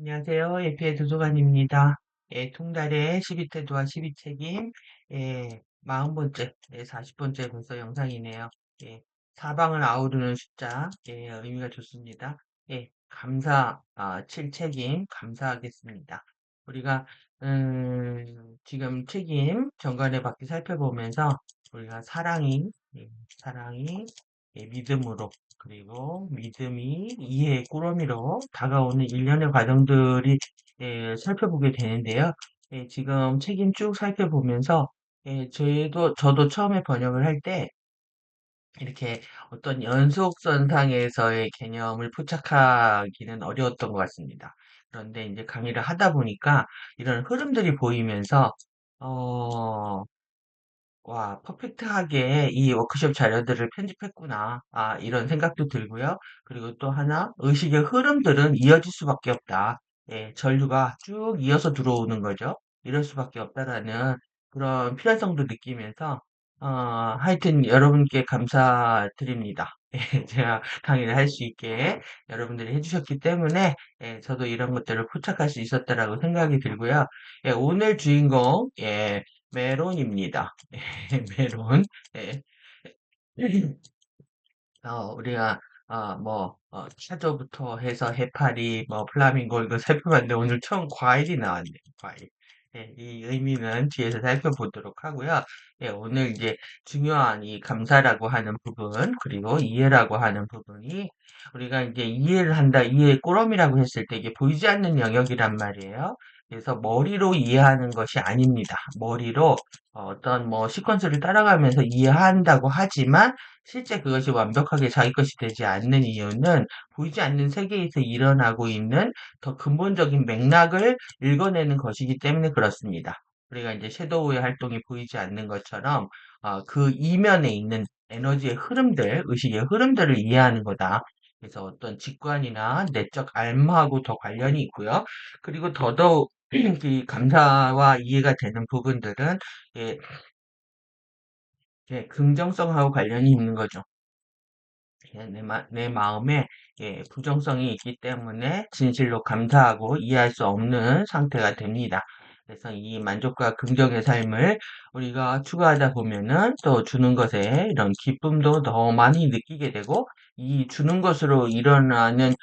안녕하세요. 예피의 도서관입니다. 예, 통달의 12태도와 12책임, 예, 40번째, 40번째 벌써 영상이네요. 예, 사방을 아우르는 숫자, 예, 의미가 좋습니다. 예, 감사, 7책임, 감사하겠습니다. 우리가, 지금 책임 정관의 바퀴 살펴보면서 우리가 사랑이, 예, 믿음으로, 그리고 믿음이 이해의 꾸러미로 다가오는 일련의 과정들이 살펴보게 되는데요. 지금 책임 쭉 살펴보면서 저도 처음에 번역을 할 때 이렇게 어떤 연속선상에서의 개념을 포착하기는 어려웠던 것 같습니다. 그런데 이제 강의를 하다 보니까 이런 흐름들이 보이면서 어, 와, 퍼펙트하게 이 워크숍 자료들을 편집했구나. 이런 생각도 들고요. 그리고 또 하나, 의식의 흐름들은 이어질 수밖에 없다. 예, 전류가 쭉 이어서 들어오는 거죠. 이럴 수밖에 없다라는 그런 필요성도 느끼면서, 하여튼 여러분께 감사드립니다. 예, 제가 강의를 할 수 있게 여러분들이 해주셨기 때문에, 저도 이런 것들을 포착할 수 있었다라고 생각이 들고요. 예, 오늘 주인공, 메론입니다. 메론. 예. 우리가, 차조부터 해서 해파리, 플라밍고, 이거 살펴봤는데, 오늘 처음 과일이 나왔네요, 과일. 예, 이 의미는 뒤에서 살펴보도록 하고요. 예, 오늘 이제 중요한 이 감사라고 하는 부분, 그리고 이해라고 하는 부분이, 우리가 이제 이해를 한다, 이해의 꾸러미라고 했을 때 이게 보이지 않는 영역이란 말이에요. 그래서 머리로 이해하는 것이 아닙니다. 머리로 어떤 시퀀스를 따라가면서 이해한다고 하지만, 실제 그것이 완벽하게 자기 것이 되지 않는 이유는 보이지 않는 세계에서 일어나고 있는 더 근본적인 맥락을 읽어내는 것이기 때문에 그렇습니다. 우리가 이제 섀도우의 활동이 보이지 않는 것처럼 그 이면에 있는 에너지의 흐름들, 의식의 흐름들을 이해하는 거다. 그래서 어떤 직관이나 내적 알마하고 더 관련이 있고요. 그리고 더더욱 이 감사와 이해가 되는 부분들은 예, 긍정성하고 관련이 있는 거죠. 내 마음에 부정성이 있기 때문에 진실로 감사하고 이해할 수 없는 상태가 됩니다. 그래서 이 만족과 긍정의 삶을 우리가 추구하다 보면은 또 주는 것에 이런 기쁨도 더 많이 느끼게 되고 이 주는 것으로 일어나는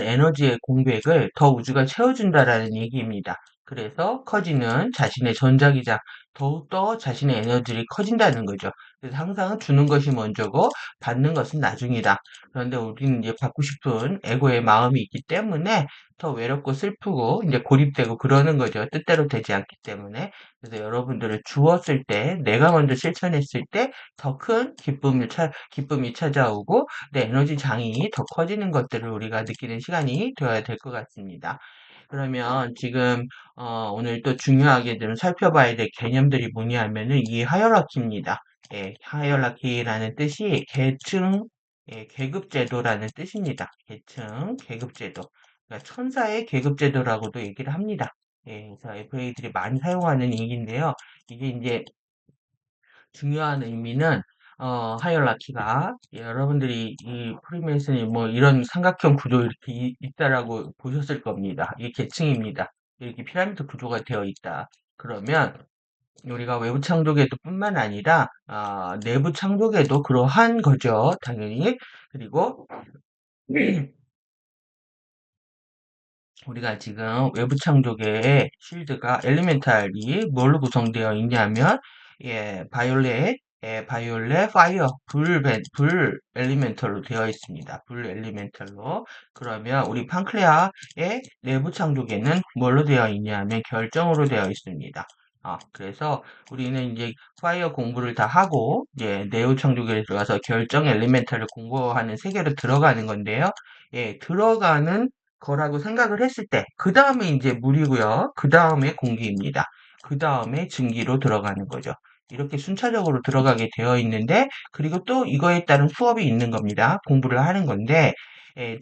에너지의 공백을 더 우주가 채워준다라는 얘기입니다. 그래서 커지는 자신의 전자기장, 더욱더 자신의 에너지를 커진다는 거죠. 그래서 항상 주는 것이 먼저고 받는 것은 나중이다. 그런데 우리는 이제 받고 싶은 에고의 마음이 있기 때문에 더 외롭고 슬프고 이제 고립되고 그러는 거죠. 뜻대로 되지 않기 때문에. 그래서 여러분들을 주었을 때, 내가 먼저 실천했을 때 더 큰 기쁨이 찾아오고 내 에너지 장이 더 커지는 것들을 우리가 느끼는 시간이 되어야 될 것 같습니다. 그러면 지금 오늘 또 중요하게 좀 살펴봐야 될 개념들이 뭐냐면은 이 하이어라키입니다. 하이어라키라는 뜻이 계층, 계급제도라는 뜻입니다. 계층, 계급제도. 그러니까 천사의 계급제도라고도 얘기를 합니다. 그래서 FA들이 많이 사용하는 얘기인데요. 이게 이제 중요한 의미는 하이어라키가 여러분들이 이 프리메이슨이 이런 삼각형 구조 이렇게 있다라고 보셨을 겁니다. 이게 계층입니다. 이렇게 피라미드 구조가 되어 있다. 그러면 우리가 외부 창조계도 뿐만 아니라 내부 창조계도 그러한 거죠. 당연히. 그리고 우리가 지금 외부 창조계의 실드가 엘리멘탈이 뭘로 구성되어 있냐면 바이올렛, 파이어, 불 엘리멘털로 되어 있습니다. 불 엘리멘털로. 그러면 우리 판클레아의 내부 창조계는 뭘로 되어 있냐면 결정으로 되어 있습니다. 그래서 우리는 이제 파이어 공부를 다 하고 이제 내부 창조계에 들어가서 결정 엘리멘탈을 공부하는 세계로 들어가는 건데요. 들어가는 거라고 생각을 했을 때, 그 다음에 이제 물이고요. 그 다음에 공기입니다. 그 다음에 증기로 들어가는 거죠. 이렇게 순차적으로 들어가게 되어 있는데, 그리고 또 이거에 따른 수업이 있는 겁니다. 공부를 하는 건데,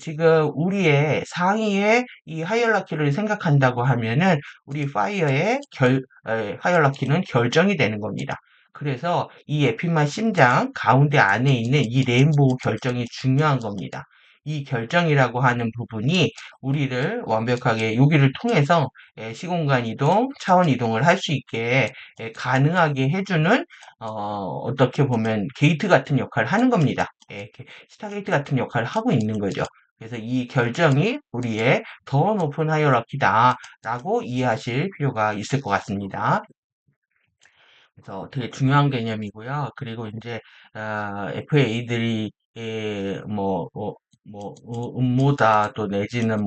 지금 우리의 상위의 이 하이얼라키를 생각한다고 하면은, 우리 하이얼라키는 결정이 되는 겁니다. 그래서 이 에피만 심장 가운데 안에 있는 이 레인보우 결정이 중요한 겁니다. 이 결정이라고 하는 부분이 우리를 완벽하게 여기를 통해서 시공간 이동, 차원 이동을 할 수 있게 가능하게 해주는 어떻게 보면 게이트 같은 역할을 하는 겁니다. 스타게이트 같은 역할을 하고 있는 거죠. 그래서 이 결정이 우리의 더 높은 하이어라키다라고 이해하실 필요가 있을 것 같습니다. 그래서 되게 중요한 개념이고요. 그리고 이제 FA들이 음모다 또 내지는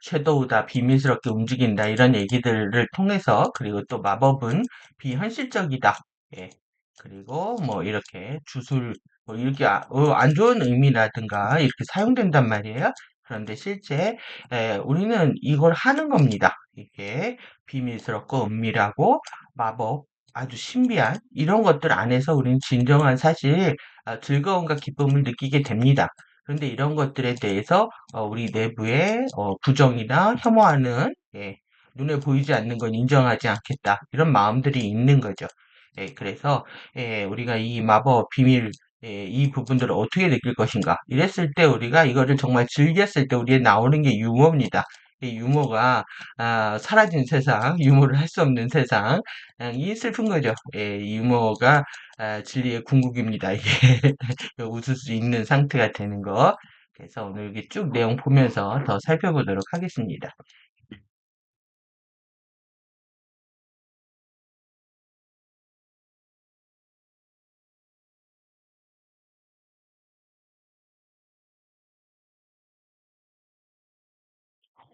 섀도우다 비밀스럽게 움직인다 이런 얘기들을 통해서 그리고 또 마법은 비현실적이다. 예. 그리고 뭐 이렇게 주술 뭐 이렇게 안 좋은 의미라든가 이렇게 사용된단 말이에요. 그런데 실제 우리는 이걸 하는 겁니다. 이게 비밀스럽고 은밀하고 마법 아주 신비한 이런 것들 안에서 우리는 진정한 사실 즐거움과 기쁨을 느끼게 됩니다. 그런데 이런 것들에 대해서 우리 내부의 부정이나 혐오하는 눈에 보이지 않는 건 인정하지 않겠다. 이런 마음들이 있는 거죠. 그래서 우리가 이 마법, 비밀, 이 부분들을 어떻게 느낄 것인가. 이랬을 때 우리가 이거를 정말 즐겼을 때 우리에 나오는 게 유머입니다. 이 유머가 사라진 세상, 유머를 할 수 없는 세상, 이 슬픈 거죠. 이 유머가 진리의 궁극입니다. 이게 웃을 수 있는 상태가 되는 거. 그래서 오늘 이렇게 쭉 내용 보면서 더 살펴보도록 하겠습니다.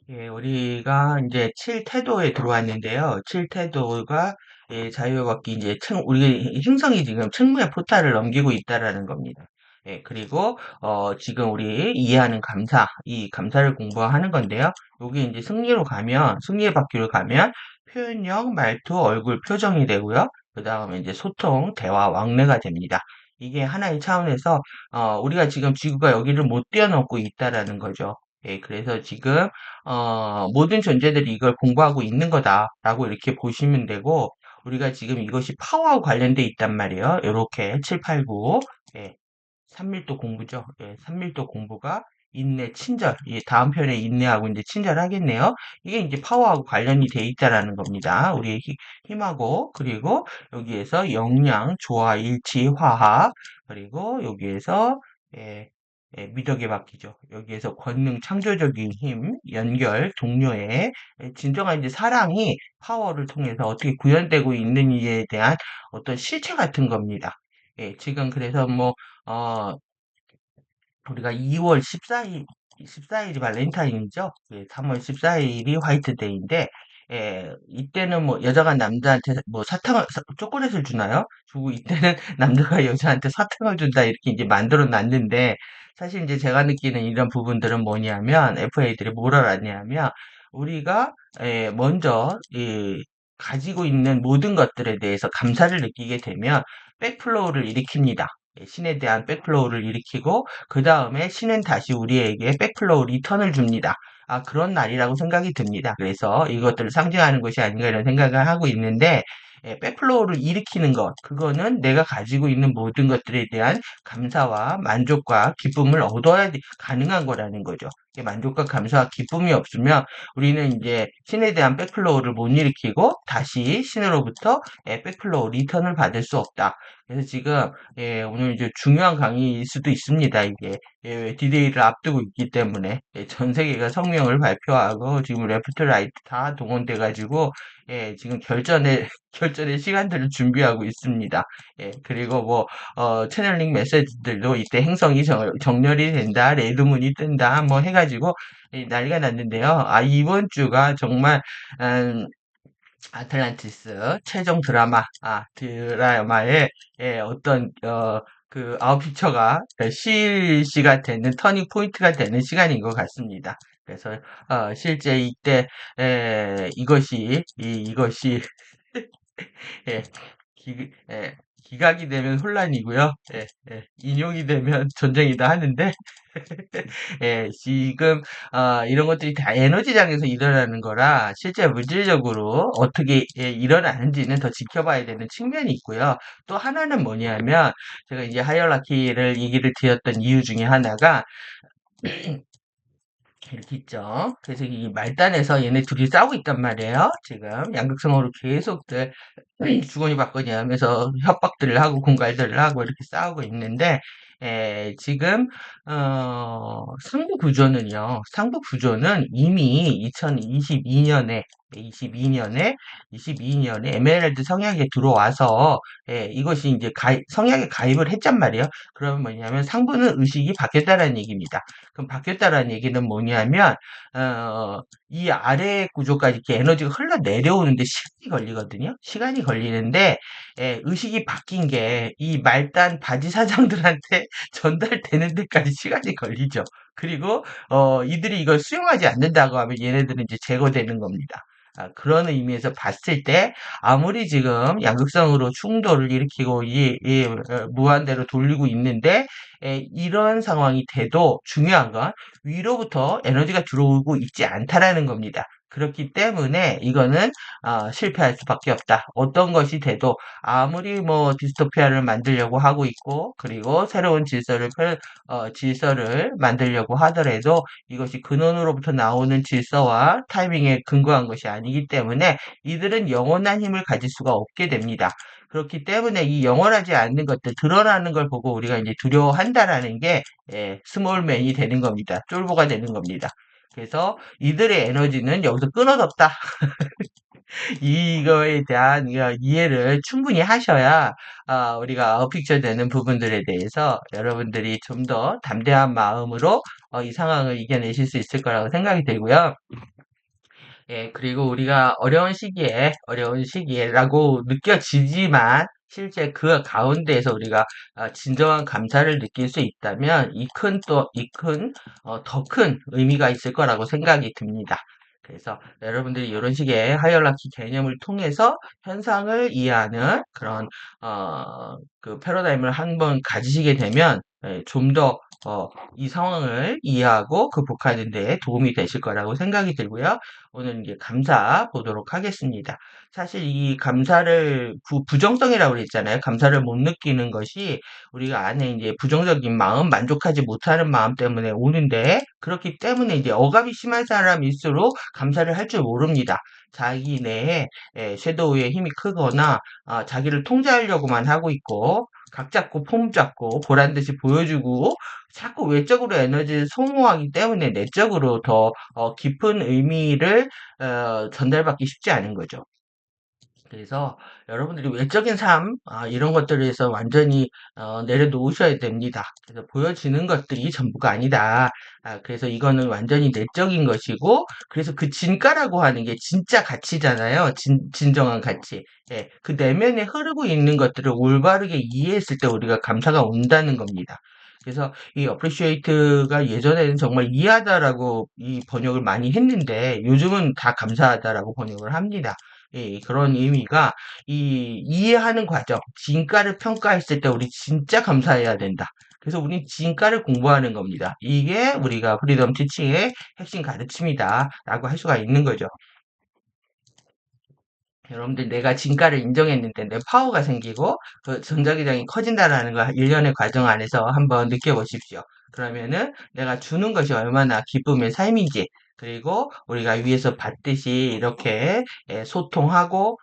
예, 우리가 이제 7태도에 들어왔는데요. 7태도가 자유롭게 이제 우리 행성이 지금 측무의 포탈을 넘기고 있다라는 겁니다. 그리고 지금 우리 이해하는 감사, 이 감사를 공부하는 건데요. 여기 이제 승리의 바퀴로 가면 표현력, 말투, 얼굴 표정이 되고요. 그 다음에 이제 소통, 대화, 왕래가 됩니다. 이게 하나의 차원에서 우리가 지금 지구가 여기를 못 뛰어넘고 있다라는 거죠. 그래서 지금 모든 존재들이 이걸 공부하고 있는 거다라고 이렇게 보시면 되고, 우리가 지금 이것이 파워와 관련돼 있단 말이에요. 이렇게 7, 8, 9. 예, 3밀도 공부죠. 예, 3밀도 공부가 인내, 친절. 이 다음 편에 인내하고 이제 친절하겠네요. 이게 이제 파워하고 관련이 돼 있다라는 겁니다. 우리의 힘하고, 그리고 여기에서 역량, 조화, 일치, 화합, 그리고 여기에서, 예, 미덕에 맡기죠. 여기에서 권능, 창조적인 힘, 연결, 동료애, 진정한 이제 사랑이 파워를 통해서 어떻게 구현되고 있는지에 대한 어떤 실체 같은 겁니다. 지금 그래서 어, 우리가 2월 14일이 발렌타인이죠. 3월 14일이 화이트데이인데, 이때는 뭐 여자가 남자한테 뭐 초콜릿을 주나요? 주고 이때는 남자가 여자한테 사탕을 준다 이렇게 이제 만들어 놨는데, 사실 이제 제가 느끼는 이런 부분들은 뭐냐면, FA들이 뭘 알았냐면, 우리가 먼저 가지고 있는 모든 것들에 대해서 감사를 느끼게 되면, 백플로우를 일으킵니다. 신에 대한 백플로우를 일으키고 그 다음에 신은 다시 우리에게 백플로우 리턴을 줍니다. 그런 날이라고 생각이 듭니다. 그래서 이것들을 상징하는 것이 아닌가 이런 생각을 하고 있는데 백플로우를 일으키는 것, 그거는 내가 가지고 있는 모든 것들에 대한 감사와 만족과 기쁨을 얻어야 가능한 거라는 거죠. 만족과 감사와 기쁨이 없으면 우리는 이제 신에 대한 백플로우를 못 일으키고 다시 신으로부터 백플로우 리턴을 받을 수 없다. 그래서 지금 오늘 이제 중요한 강의일 수도 있습니다. 이게 디데이를 앞두고 있기 때문에 전 세계가 성명을 발표하고 지금 레프트 라이트 다 동원돼가지고 지금 결전의 시간들을 준비하고 있습니다. 그리고 채널링 메시지들도 이때 행성이 정렬이 된다, 레드문이 뜬다, 뭐 해가지고 난리가 났는데요. 이번 주가 정말 음, 아틀란티스 최종 드라마의 어떤 그 아웃피처가 실시가 되는 터닝 포인트가 되는 시간인 것 같습니다. 그래서 실제 이때 이것이 예, 기각이 되면 혼란이고요. 인용이 되면 전쟁이다 하는데 지금 이런 것들이 다 에너지장에서 일어나는 거라 실제 물질적으로 어떻게 일어나는지는 더 지켜봐야 되는 측면이 있고요. 또 하나는 뭐냐면 제가 이제 하이어라키를 얘기를 드렸던 이유 중에 하나가 이렇게 있죠. 그래서 이 말단에서 얘네 둘이 싸우고 있단 말이에요. 지금 양극성으로 계속들 주거니 받거니 하면서 협박들을 하고 공갈들을 하고 이렇게 싸우고 있는데 지금 상부 구조는 이미 22년에 에메랄드 성약에 들어와서 이것이 이제 성약에 가입을 했단 말이에요. 그러면 뭐냐면 상부는 의식이 바뀌었다라는 얘기입니다. 그럼 바뀌었다라는 얘기는 뭐냐면 이 아래 구조까지 이렇게 에너지가 흘러 내려오는데 시간이 걸리거든요. 시간이 걸리는데 의식이 바뀐 게 이 말단 바지 사장들한테 전달되는 데까지 시간이 걸리죠. 그리고 이들이 이걸 수용하지 않는다고 하면 얘네들은 이제 제거되는 겁니다. 그런 의미에서 봤을 때 아무리 지금 양극성으로 충돌을 일으키고 무한대로 돌리고 있는데 이런 상황이 돼도 중요한 건 위로부터 에너지가 들어오고 있지 않다라는 겁니다. 그렇기 때문에 이거는 실패할 수밖에 없다. 어떤 것이 돼도 아무리 뭐 디스토피아를 만들려고 하고 있고 그리고 새로운 질서를 만들려고 하더라도 이것이 근원으로부터 나오는 질서와 타이밍에 근거한 것이 아니기 때문에 이들은 영원한 힘을 가질 수가 없게 됩니다. 그렇기 때문에 이 영원하지 않는 것들, 드러나는 걸 보고 우리가 이제 두려워한다라는 게 스몰맨이 되는 겁니다. 쫄보가 되는 겁니다. 그래서 이들의 에너지는 여기서 끊어졌다. 이거에 대한 이해를 충분히 하셔야 우리가 픽처 되는 부분들에 대해서 여러분들이 좀 더 담대한 마음으로 이 상황을 이겨내실 수 있을 거라고 생각이 들고요. 그리고 우리가 어려운 시기에라고 느껴지지만, 실제 그 가운데에서 우리가 진정한 감사를 느낄 수 있다면, 더 큰 의미가 있을 거라고 생각이 듭니다. 그래서 여러분들이 이런 식의 하이어라키 개념을 통해서 현상을 이해하는 그런, 그 패러다임을 한번 가지시게 되면, 좀 더, 이 상황을 이해하고 극복하는 데 도움이 되실 거라고 생각이 들고요. 오늘 이제 감사 보도록 하겠습니다. 사실 이 감사를 부정성이라고 그랬잖아요. 감사를 못 느끼는 것이 우리가 안에 이제 부정적인 마음, 만족하지 못하는 마음 때문에 오는데 그렇기 때문에 이제 억압이 심한 사람일수록 감사를 할 줄 모릅니다. 자기 내에 섀도우의 힘이 크거나 자기를 통제하려고만 하고 있고 각 잡고 폼 잡고 보란 듯이 보여주고 자꾸 외적으로 에너지를 소모하기 때문에 내적으로 더 깊은 의미를 전달받기 쉽지 않은 거죠. 그래서 여러분들이 외적인 삶, 이런 것들에서 완전히 내려놓으셔야 됩니다. 그래서 보여지는 것들이 전부가 아니다. 그래서 이거는 완전히 내적인 것이고, 그래서 그 진가라고 하는 게 진짜 가치잖아요. 진정한 가치. 예, 그 내면에 흐르고 있는 것들을 올바르게 이해했을 때 우리가 감사가 온다는 겁니다. 그래서 이 appreciate가 예전에는 정말 이해하다라고 이 번역을 많이 했는데 요즘은 다 감사하다라고 번역을 합니다. 예, 그런 의미가 이해하는 과정, 진가를 평가했을 때 우리 진짜 감사해야 된다. 그래서 우린 진가를 공부하는 겁니다. 이게 우리가 프리덤 티칭의 핵심 가르침이다. 라고 할 수가 있는 거죠. 여러분들 내가 진가를 인정했는데 내 파워가 생기고 그 전자기장이 커진다라는 걸 일련의 과정 안에서 한번 느껴보십시오. 그러면은 내가 주는 것이 얼마나 기쁨의 삶인지 그리고 우리가 위에서 봤듯이 이렇게 소통하고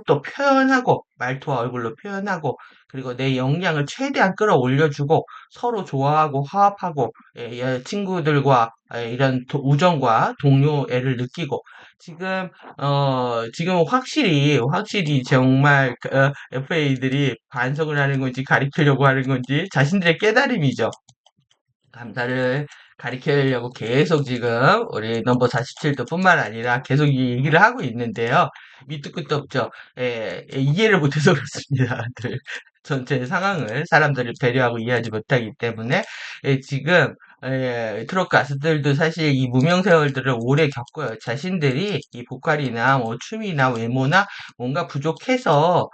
또 표현하고 말투와 얼굴로 표현하고 그리고 내 역량을 최대한 끌어올려주고 서로 좋아하고 화합하고 친구들과 이런 우정과 동료애를 느끼고 지금 지금 확실히 정말 FA들이 반성을 하는 건지 가리키려고 하는 건지 자신들의 깨달음이죠. 감사를 가리키려고 계속 지금 우리 넘버 47도 뿐만 아니라 계속 이 얘기를 하고 있는데요. 밑도 끝도 없죠. 이해를 못해서 그렇습니다. 늘 전체 상황을 사람들을 배려하고 이해하지 못하기 때문에 지금 트롯 가수들도 사실 이 무명 세월들을 오래 겪어요. 자신들이 이 보컬이나 뭐 춤이나 외모나 뭔가 부족해서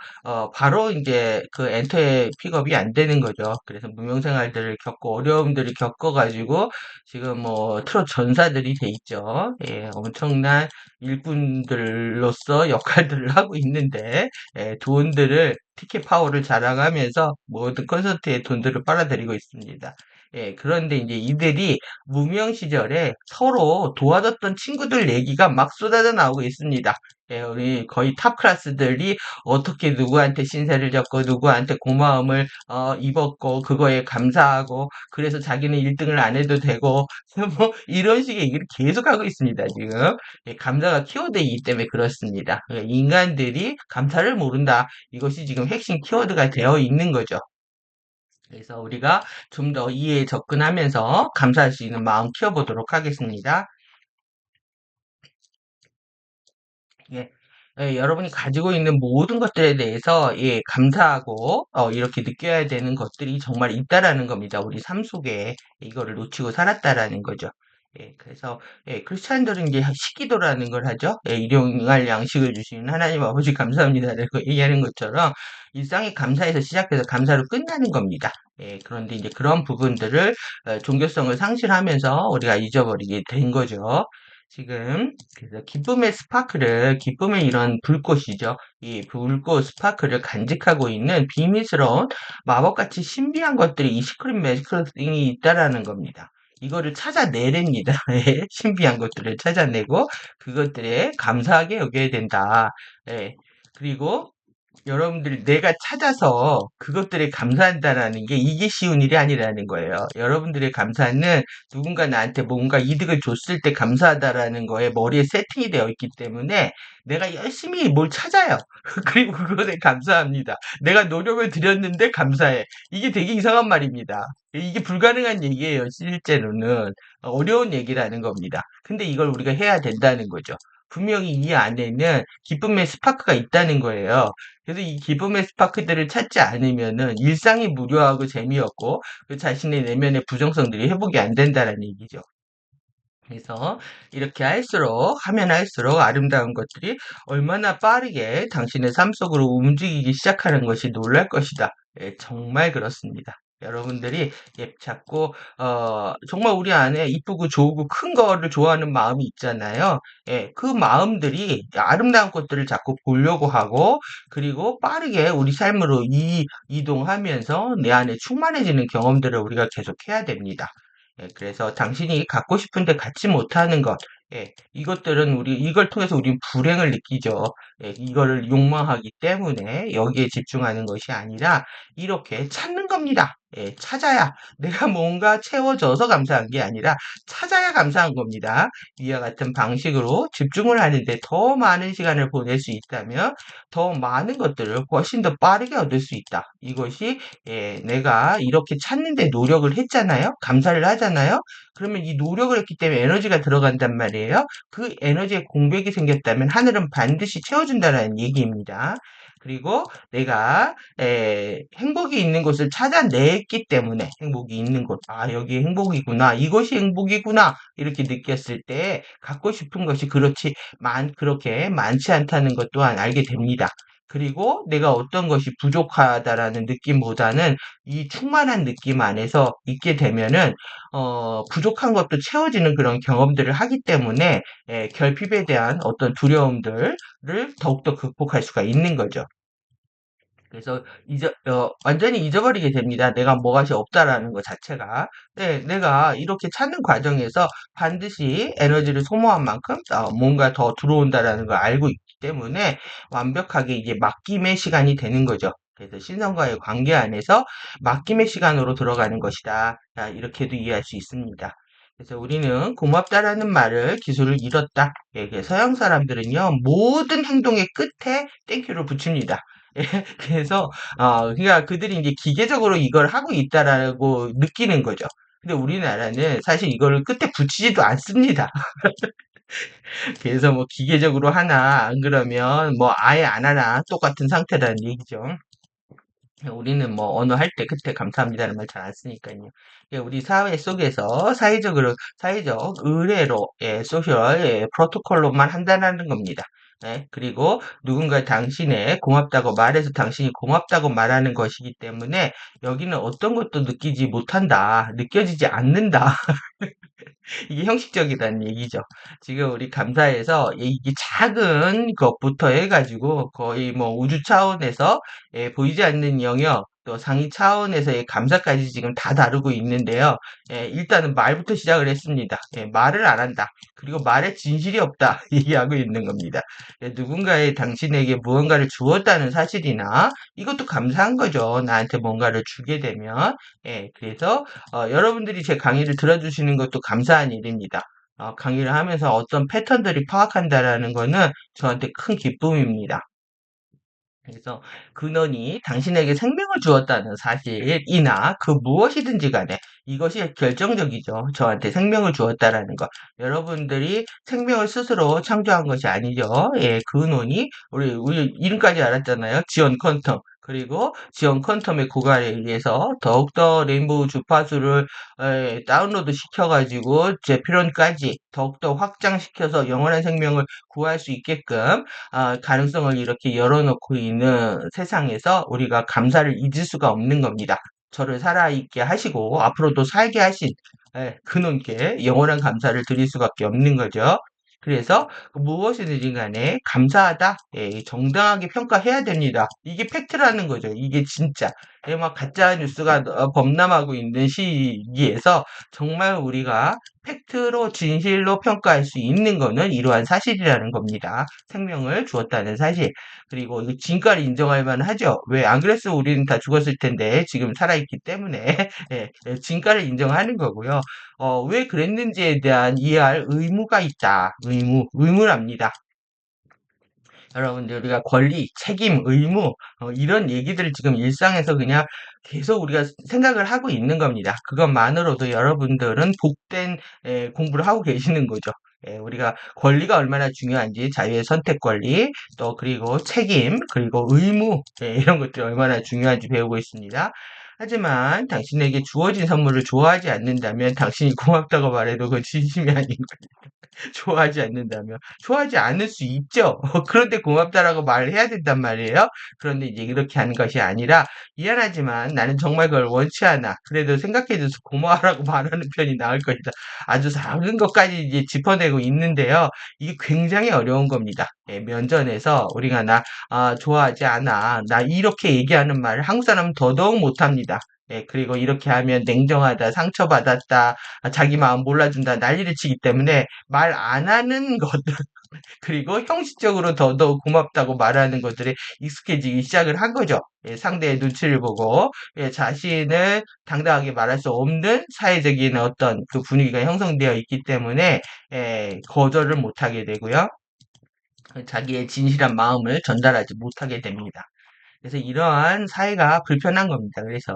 바로 이제 그 엔터에 픽업이 안 되는 거죠. 그래서 무명 생활들을 겪고 어려움들을 겪어가지고 지금 뭐 트롯 전사들이 돼 있죠. 엄청난 일꾼들로서 역할들을 하고 있는데 돈들을 티켓 파워를 자랑하면서 모든 콘서트에 돈들을 빨아들이고 있습니다. 그런데 이제 이들이 무명 시절에 서로 도와줬던 친구들 얘기가 막 쏟아져 나오고 있습니다. 우리 거의 탑 클래스들이 어떻게 누구한테 신세를 졌고 누구한테 고마움을 입었고 그거에 감사하고 그래서 자기는 1등을 안 해도 되고 뭐 이런 식의 얘기를 계속하고 있습니다. 지금 감사가 키워드이기 때문에 그렇습니다. 그러니까 인간들이 감사를 모른다. 이것이 지금 핵심 키워드가 되어 있는 거죠. 그래서 우리가 좀 더 이해에 접근하면서 감사할 수 있는 마음 키워보도록 하겠습니다. 예. 여러분이 가지고 있는 모든 것들에 대해서 감사하고 이렇게 느껴야 되는 것들이 정말 있다라는 겁니다. 우리 삶 속에 이거를 놓치고 살았다라는 거죠. 그래서 크리스찬들은 이제 식기도라는 걸 하죠. 일용할 양식을 주시는 하나님 아버지 감사합니다라고 얘기하는 것처럼 일상이 감사에서 시작해서 감사로 끝나는 겁니다. 그런데 이제 그런 부분들을 종교성을 상실하면서 우리가 잊어버리게 된 거죠. 지금 그래서 기쁨의 스파크를 기쁨의 이런 불꽃이죠. 이 불꽃 스파크를 간직하고 있는 비밀스러운 마법같이 신비한 것들이 이 시크릿 매직이 있다라는 겁니다. 이거를 찾아내랍니다. 신비한 것들을 찾아내고 그것들에 감사하게 여겨야 된다. 예. 그리고 여러분들이 내가 찾아서 그것들에 감사한다라는 게 이게 쉬운 일이 아니라는 거예요. 여러분들의 감사는 누군가 나한테 뭔가 이득을 줬을 때 감사하다라는 거에 머리에 세팅이 되어 있기 때문에 내가 열심히 뭘 찾아요. 그리고 그것에 감사합니다. 내가 노력을 들였는데 감사해. 이게 되게 이상한 말입니다. 이게 불가능한 얘기예요, 실제로는. 어려운 얘기라는 겁니다. 근데 이걸 우리가 해야 된다는 거죠. 분명히 이 안에는 기쁨의 스파크가 있다는 거예요. 그래서 이 기쁨의 스파크들을 찾지 않으면은 일상이 무료하고 재미없고 그 자신의 내면의 부정성들이 회복이 안 된다는 얘기죠. 그래서 이렇게 할수록 하면 할수록 아름다운 것들이 얼마나 빠르게 당신의 삶 속으로 움직이기 시작하는 것이 놀랄 것이다. 정말 그렇습니다. 여러분들이 자꾸 정말 우리 안에 이쁘고 좋고 큰 거를 좋아하는 마음이 있잖아요. 그 마음들이 아름다운 것들을 자꾸 보려고 하고 그리고 빠르게 우리 삶으로 이동하면서 내 안에 충만해지는 경험들을 우리가 계속해야 됩니다. 그래서 당신이 갖고 싶은데 갖지 못하는 것, 이것들은 이걸 통해서 우린 불행을 느끼죠. 이거를 욕망하기 때문에 여기에 집중하는 것이 아니라 이렇게 찾는 겁니다. 찾아야 내가 뭔가 채워져서 감사한 게 아니라 찾아야 감사한 겁니다. 이와 같은 방식으로 집중을 하는데 더 많은 시간을 보낼 수 있다면 더 많은 것들을 훨씬 더 빠르게 얻을 수 있다. 이것이 내가 이렇게 찾는데 노력을 했잖아요. 감사를 하잖아요. 그러면 이 노력을 했기 때문에 에너지가 들어간단 말이에요. 그 에너지에 공백이 생겼다면 하늘은 반드시 채워준다는 얘기입니다. 그리고 내가 행복이 있는 곳을 찾아냈기 때문에 행복이 있는 곳, 아 여기 행복이구나, 이것이 행복이구나 이렇게 느꼈을 때 갖고 싶은 것이 그렇게 많지 않다는 것 또한 알게 됩니다. 그리고 내가 어떤 것이 부족하다라는 느낌보다는 이 충만한 느낌 안에서 있게 되면은 부족한 것도 채워지는 그런 경험들을 하기 때문에 결핍에 대한 어떤 두려움들을 더욱더 극복할 수가 있는 거죠. 그래서 완전히 잊어버리게 됩니다. 내가 뭐가시 없다라는 것 자체가. 네, 내가 이렇게 찾는 과정에서 반드시 에너지를 소모한 만큼 뭔가 더 들어온다라는 걸 알고 있기 때문에 완벽하게 이제 맡김의 시간이 되는 거죠. 그래서 신성과의 관계 안에서 맡김의 시간으로 들어가는 것이다. 자, 이렇게도 이해할 수 있습니다. 그래서 우리는 고맙다라는 말을 기술을 잃었다. 서양 사람들은요, 모든 행동의 끝에 땡큐를 붙입니다. 그래서 그러니까 그들이 이제 기계적으로 이걸 하고 있다라고 느끼는 거죠. 근데 우리나라는 사실 이거를 끝에 붙이지도 않습니다. 그래서 뭐 기계적으로 하나 안 그러면 뭐 아예 안 하나 똑같은 상태라는 얘기죠. 우리는 뭐 언어 할 때 그때 감사합니다는 말 잘 안 쓰니까요. 우리 사회 속에서 사회적 의례로 소셜 프로토콜로만 한다는 겁니다. 그리고 누군가 당신의 고맙다고 말해서 당신이 고맙다고 말하는 것이기 때문에 여기는 어떤 것도 느끼지 못한다, 느껴지지 않는다. 이게 형식적이라는 얘기죠. 지금 우리 감사에서 이게 작은 것부터 해가지고 거의 뭐 우주 차원에서 보이지 않는 영역, 또 상위 차원에서의 감사까지 지금 다 다루고 있는데요. 일단은 말부터 시작을 했습니다. 말을 안 한다. 그리고 말에 진실이 없다. 얘기하고 있는 겁니다. 누군가의 당신에게 무언가를 주었다는 사실이나 이것도 감사한 거죠. 나한테 뭔가를 주게 되면. 그래서 여러분들이 제 강의를 들어주시는 것도 감사한 일입니다. 강의를 하면서 어떤 패턴들이 파악한다라는 거는 저한테 큰 기쁨입니다. 그래서 근원이 당신에게 생명을 주었다는 사실이나 그 무엇이든지 간에 이것이 결정적이죠. 저한테 생명을 주었다라는 거. 여러분들이 생명을 스스로 창조한 것이 아니죠. 근원이 우리 이름까지 알았잖아요. 지온 퀀텀. 그리고 지온 퀀텀의 고갈에 의해서 더욱더 레인보우 주파수를 다운로드 시켜가지고 제 필론까지 더욱더 확장시켜서 영원한 생명을 구할 수 있게끔 가능성을 이렇게 열어놓고 있는 세상에서 우리가 감사를 잊을 수가 없는 겁니다. 저를 살아있게 하시고 앞으로도 살게 하신 그분께 영원한 감사를 드릴 수밖에 없는 거죠. 그래서 무엇이든지 간에 감사하다, 정당하게 평가해야 됩니다. 이게 팩트라는 거죠. 이게 진짜. 막 가짜 뉴스가 범람하고 있는 시기에서 정말 우리가 팩트로 진실로 평가할 수 있는 거는 이러한 사실이라는 겁니다. 생명을 주었다는 사실. 그리고 이 진가를 인정할 만하죠. 왜 안 그랬으면 우리는 다 죽었을 텐데 지금 살아있기 때문에 진가를 인정하는 거고요. 왜 그랬는지에 대한 이해할 의무가 있다. 의무랍니다. 여러분들 우리가 권리, 책임, 의무 이런 얘기들을 지금 일상에서 그냥 계속 우리가 생각을 하고 있는 겁니다. 그것만으로도 여러분들은 복된 공부를 하고 계시는 거죠. 우리가 권리가 얼마나 중요한지 자유의 선택 권리, 또 그리고 책임, 그리고 의무 이런 것들이 얼마나 중요한지 배우고 있습니다. 하지만 당신에게 주어진 선물을 좋아하지 않는다면 당신이 고맙다고 말해도 그건 진심이 아닌 좋아하지 않는다면 좋아하지 않을 수 있죠. 그런데 고맙다라고 말을 해야 된단 말이에요. 그런데 이제 이렇게 하는 것이 아니라 미안하지만 나는 정말 그걸 원치 않아. 그래도 생각해줘서 고마워라고 말하는 편이 나을 것이다. 아주 작은 것까지 이제 짚어내고 있는데요. 이게 굉장히 어려운 겁니다. 면전에서 우리가 나 좋아하지 않아. 나 이렇게 얘기하는 말을 한국 사람은 더더욱 못합니다. 그리고 이렇게 하면 냉정하다, 상처받았다, 자기 마음 몰라준다, 난리를 치기 때문에 말 안 하는 것들, 그리고 형식적으로 더더욱 고맙다고 말하는 것들에 익숙해지기 시작을 한 거죠. 상대의 눈치를 보고 자신을 당당하게 말할 수 없는 사회적인 어떤 그 분위기가 형성되어 있기 때문에 거절을 못하게 되고요. 자기의 진실한 마음을 전달하지 못하게 됩니다. 그래서 이러한 사회가 불편한 겁니다. 그래서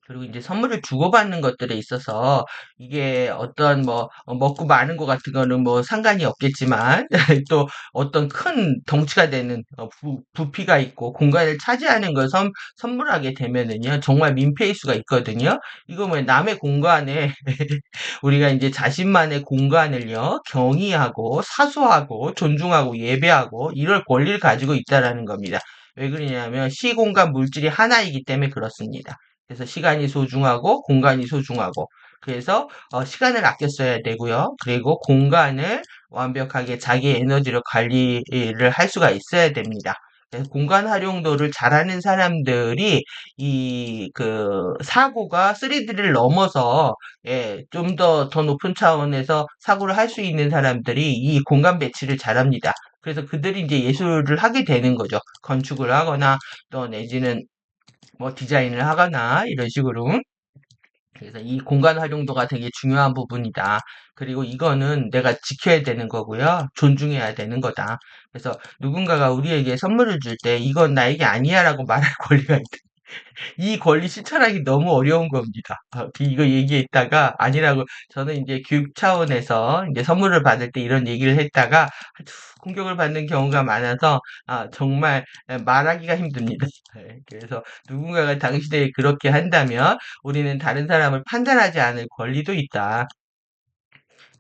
그리고 이제 선물을 주고받는 것들에 있어서 이게 어떤 뭐 먹고 마는 것 같은 거는 뭐 상관이 없겠지만 또 어떤 큰 덩치가 되는 부피가 있고 공간을 차지하는 걸 선물하게 되면은요 정말 민폐일 수가 있거든요. 이거 뭐 남의 공간에 우리가 이제 자신만의 공간을요 경의하고 사수하고 존중하고 예배하고 이럴 권리를 가지고 있다라는 겁니다. 왜 그러냐면 시공간 물질이 하나이기 때문에 그렇습니다. 그래서 시간이 소중하고 공간이 소중하고 그래서 시간을 아껴 써야 되고요. 그리고 공간을 완벽하게 자기 에너지로 관리를 할 수가 있어야 됩니다. 그래서 공간 활용도를 잘하는 사람들이 이 그 사고가 3D를 넘어서 좀 더 높은 차원에서 사고를 할 수 있는 사람들이 이 공간 배치를 잘합니다. 그래서 그들이 이제 예술을 하게 되는 거죠. 건축을 하거나 또 내지는 뭐 디자인을 하거나 이런 식으로. 그래서 이 공간 활용도가 되게 중요한 부분이다. 그리고 이거는 내가 지켜야 되는 거고요. 존중해야 되는 거다. 그래서 누군가가 우리에게 선물을 줄 때 이건 나에게 아니야라고 말할 권리가 있다. 이 권리 실천하기 너무 어려운 겁니다. 이거 얘기했다가 아니라고 저는 이제 교육 차원에서 이제 선물을 받을 때 이런 얘기를 했다가 아주 공격을 받는 경우가 많아서 정말 말하기가 힘듭니다. 그래서 누군가가 당신에게 그렇게 한다면 우리는 다른 사람을 판단하지 않을 권리도 있다.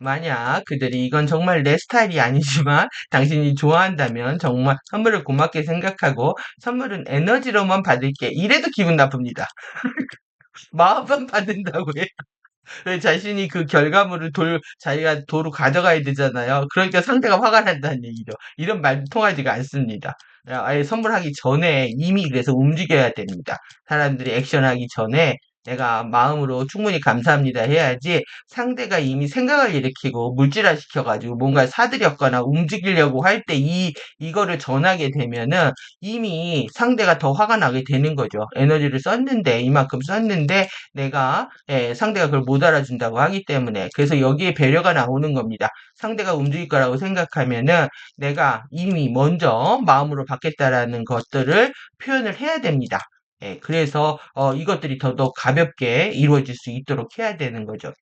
만약 그들이 이건 정말 내 스타일이 아니지만 당신이 좋아한다면 정말 선물을 고맙게 생각하고 선물은 에너지로만 받을게. 이래도 기분 나쁩니다. 마음만 받는다고 해요. 왜 자신이 그 결과물을 자기가 도로 가져가야 되잖아요. 그러니까 상대가 화가 난다는 얘기죠. 이런 말 통하지가 않습니다. 아예 선물하기 전에 이미 그래서 움직여야 됩니다. 사람들이 액션하기 전에 내가 마음으로 충분히 감사합니다 해야지 상대가 이미 생각을 일으키고 물질화 시켜가지고 뭔가 사들였거나 움직이려고 할 때 이거를 전하게 되면은 이미 상대가 더 화가 나게 되는 거죠. 에너지를 썼는데, 이만큼 썼는데, 상대가 그걸 못 알아준다고 하기 때문에. 그래서 여기에 배려가 나오는 겁니다. 상대가 움직일 거라고 생각하면은 내가 이미 먼저 마음으로 받겠다라는 것들을 표현을 해야 됩니다. 그래서 이것들이 더더욱 가볍게 이루어질 수 있도록 해야 되는 거죠.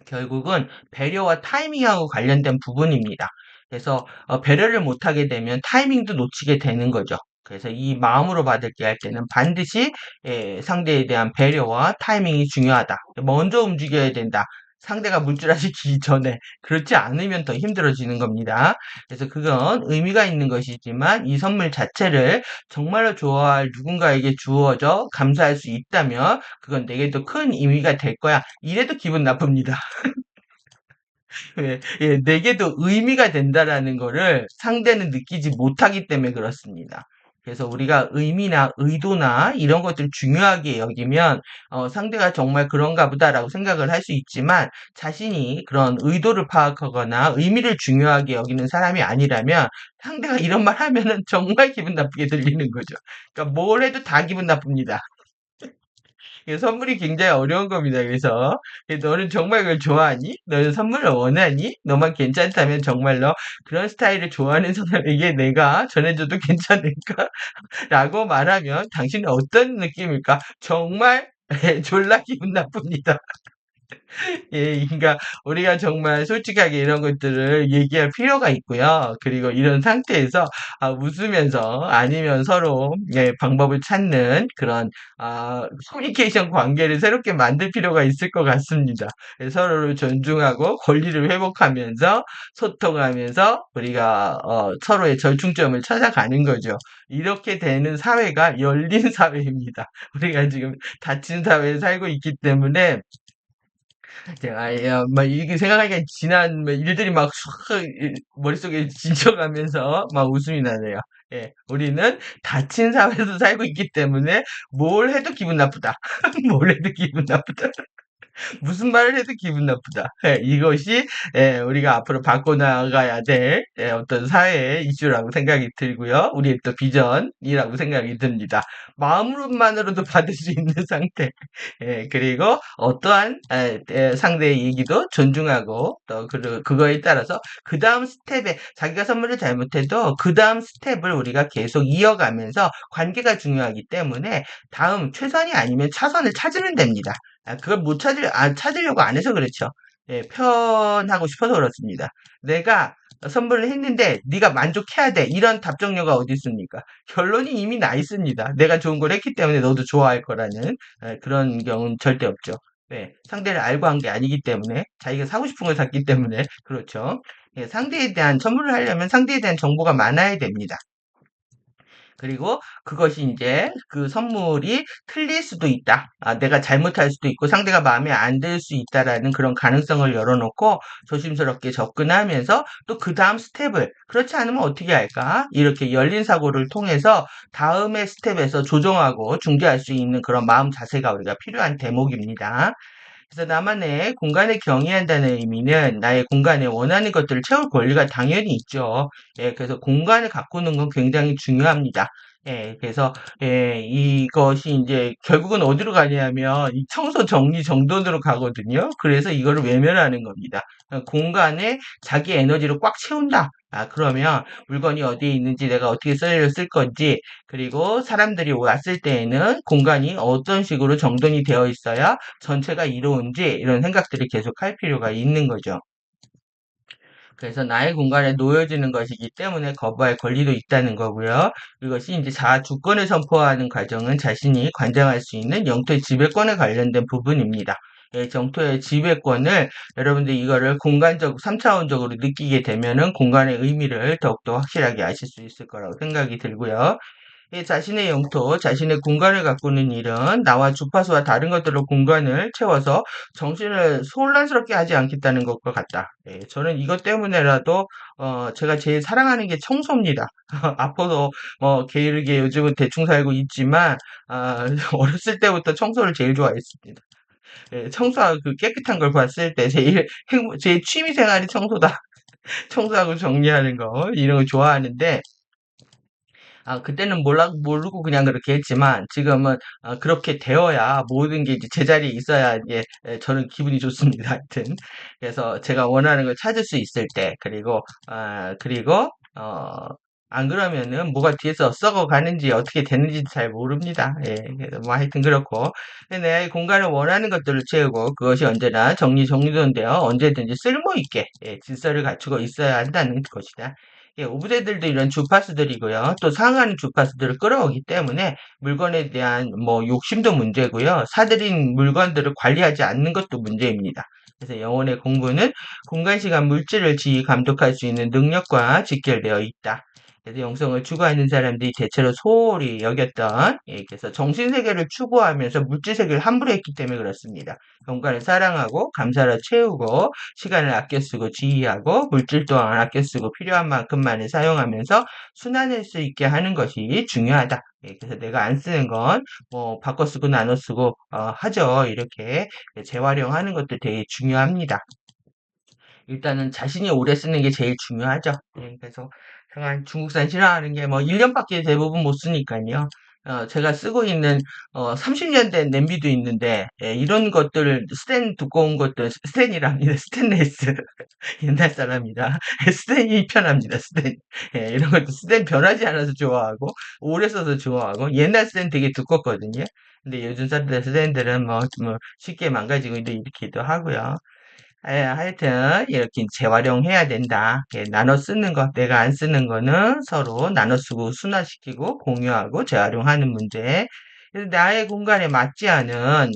결국은 배려와 타이밍하고 관련된 부분입니다. 그래서 배려를 못하게 되면 타이밍도 놓치게 되는 거죠. 그래서 이 마음으로 받을게 할 때는 반드시 상대에 대한 배려와 타이밍이 중요하다. 먼저 움직여야 된다. 상대가 물줄아시기 전에 그렇지 않으면 더 힘들어지는 겁니다. 그래서 그건 의미가 있는 것이지만 이 선물 자체를 정말로 좋아할 누군가에게 주어져 감사할 수 있다면 그건 내게도 큰 의미가 될 거야. 이래도 기분 나쁩니다. 내게도 의미가 된다라는 거를 상대는 느끼지 못하기 때문에 그렇습니다. 그래서 우리가 의미나 의도나 이런 것들을 중요하게 여기면 상대가 정말 그런가 보다라고 생각을 할 수 있지만 자신이 그런 의도를 파악하거나 의미를 중요하게 여기는 사람이 아니라면 상대가 이런 말 하면은 정말 기분 나쁘게 들리는 거죠. 그러니까 뭘 해도 다 기분 나쁩니다. 선물이 굉장히 어려운 겁니다. 그래서 너는 정말 그걸 좋아하니? 너는 선물을 원하니? 너만 괜찮다면 정말로 그런 스타일을 좋아하는 사람에게 내가 전해줘도 괜찮을까? 라고 말하면 당신은 어떤 느낌일까? 정말 졸라 기분 나쁩니다. 그러니까 우리가 정말 솔직하게 이런 것들을 얘기할 필요가 있고요. 그리고 이런 상태에서 웃으면서 아니면 서로 방법을 찾는 그런 커뮤니케이션 관계를 새롭게 만들 필요가 있을 것 같습니다. 서로를 존중하고 권리를 회복하면서 소통하면서 우리가 서로의 절충점을 찾아가는 거죠. 이렇게 되는 사회가 열린 사회입니다. 우리가 지금 닫힌 사회에 살고 있기 때문에 제가 막 이렇게 생각하니까 지난 뭐 일들이 막 머릿속에 지쳐가면서 막 웃음이 나네요. 우리는 닫힌 사회에서 살고 있기 때문에 뭘 해도 기분 나쁘다. 뭘 해도 기분 나쁘다. 무슨 말을 해도 기분 나쁘다. 이것이 우리가 앞으로 바꿔나가야 될 어떤 사회의 이슈라고 생각이 들고요. 우리의 또 비전이라고 생각이 듭니다. 마음으로만으로도 받을 수 있는 상태. 그리고 어떠한 상대의 얘기도 존중하고 또 그거에 따라서 그 다음 스텝에 자기가 선물을 잘못해도 그 다음 스텝을 우리가 계속 이어가면서 관계가 중요하기 때문에 다음 최선이 아니면 차선을 찾으면 됩니다. 그걸 찾으려고 안 해서 그렇죠. 편하고 싶어서 그렇습니다. 내가 선물을 했는데 네가 만족해야 돼. 이런 답정료가 어디 있습니까? 결론이 이미 나 있습니다. 내가 좋은 걸 했기 때문에 너도 좋아할 거라는 그런 경우는 절대 없죠. 상대를 알고 한 게 아니기 때문에 자기가 사고 싶은 걸 샀기 때문에 그렇죠. 상대에 대한 선물을 하려면 상대에 대한 정보가 많아야 됩니다. 그리고 그것이 이제 그 선물이 틀릴 수도 있다. 내가 잘못할 수도 있고 상대가 마음에 안 들 수 있다라는 그런 가능성을 열어놓고 조심스럽게 접근하면서 또 그 다음 스텝을 그렇지 않으면 어떻게 할까? 이렇게 열린 사고를 통해서 다음의 스텝에서 조정하고 중재할 수 있는 그런 마음 자세가 우리가 필요한 대목입니다. 그래서 나만의 공간을 경유한다는 의미는 나의 공간에 원하는 것들을 채울 권리가 당연히 있죠. 그래서 공간을 가꾸는 건 굉장히 중요합니다. 그래서 이것이 이제 결국은 어디로 가냐면 이 청소 정리 정돈으로 가거든요. 그래서 이거를 외면하는 겁니다. 공간에 자기 에너지를 꽉 채운다. 그러면 물건이 어디에 있는지 내가 어떻게 쓸 건지 그리고 사람들이 왔을 때에는 공간이 어떤 식으로 정돈이 되어 있어야 전체가 이로운지 이런 생각들을 계속 할 필요가 있는 거죠. 그래서 나의 공간에 놓여지는 것이기 때문에 거부할 권리도 있다는 거고요. 이것이 이제 자아 주권을 선포하는 과정은 자신이 관장할 수 있는 영토의 지배권에 관련된 부분입니다. 정토의 지배권을 여러분들 이거를 공간적 3차원적으로 느끼게 되면은 공간의 의미를 더욱더 확실하게 아실 수 있을 거라고 생각이 들고요. 자신의 영토, 자신의 공간을 가꾸는 일은 나와 주파수와 다른 것들로 공간을 채워서 정신을 혼란스럽게 하지 않겠다는 것과 같다. 저는 이것 때문에라도 제가 제일 사랑하는 게 청소입니다. 앞으로 뭐 게으르게 요즘은 대충 살고 있지만 어렸을 때부터 청소를 제일 좋아했습니다. 청소하고 그 깨끗한 걸 봤을 때 제 취미 생활이 청소다. 청소하고 정리하는 거 이런 거 좋아하는데 그때는 모르고 그냥 그렇게 했지만, 지금은, 그렇게 되어야 모든 게 이제 제자리에 있어야 이제, 저는 기분이 좋습니다. 하여튼. 그래서 제가 원하는 걸 찾을 수 있을 때, 그리고, 안 그러면은 뭐가 뒤에서 썩어 가는지 어떻게 되는지 잘 모릅니다. 예, 그래서 뭐 하여튼 그렇고. 근데 내 공간을 원하는 것들을 채우고 그것이 언제나 정리정돈되어 언제든지 쓸모있게, 질서를 갖추고 있어야 한다는 것이다. 오브제들도 이런 주파수들이고요. 또 상하는 주파수들을 끌어오기 때문에 물건에 대한 뭐 욕심도 문제고요. 사들인 물건들을 관리하지 않는 것도 문제입니다. 그래서 영혼의 공부는 공간, 시간, 물질을 지휘, 감독할 수 있는 능력과 직결되어 있다. 그래서 영성을 추구하는 사람들이 대체로 소홀히 여겼던, 그래서 정신세계를 추구하면서 물질세계를 함부로 했기 때문에 그렇습니다. 공간을 사랑하고 감사를 채우고 시간을 아껴 쓰고 지휘하고 물질 또한 아껴 쓰고 필요한 만큼만을 사용하면서 순환할 수 있게 하는 것이 중요하다. 그래서 내가 안 쓰는 건 뭐 바꿔 쓰고 나눠 쓰고 하죠. 이렇게 재활용하는 것도 되게 중요합니다. 일단은 자신이 오래 쓰는 게 제일 중요하죠. 그래서 제가 중국산 싫어하는 게 뭐 1년밖에 대부분 못 쓰니까요. 제가 쓰고 있는 30년 된 냄비도 있는데 이런 것들 스텐 두꺼운 것들 스텐이랍니다. 스테인레스 옛날 사람이라 스텐이 편합니다. 스텐 이런 것도 스텐 변하지 않아서 좋아하고 오래 써서 좋아하고 옛날 스텐 되게 두껍거든요. 근데 요즘 사람들 스텐들은 뭐 쉽게 망가지고 이렇기도 하고요. 하여튼 이렇게 재활용해야 된다. 나눠 쓰는 거, 내가 안 쓰는 거는 서로 나눠 쓰고 순화시키고 공유하고 재활용하는 문제. 그래서 나의 공간에 맞지 않은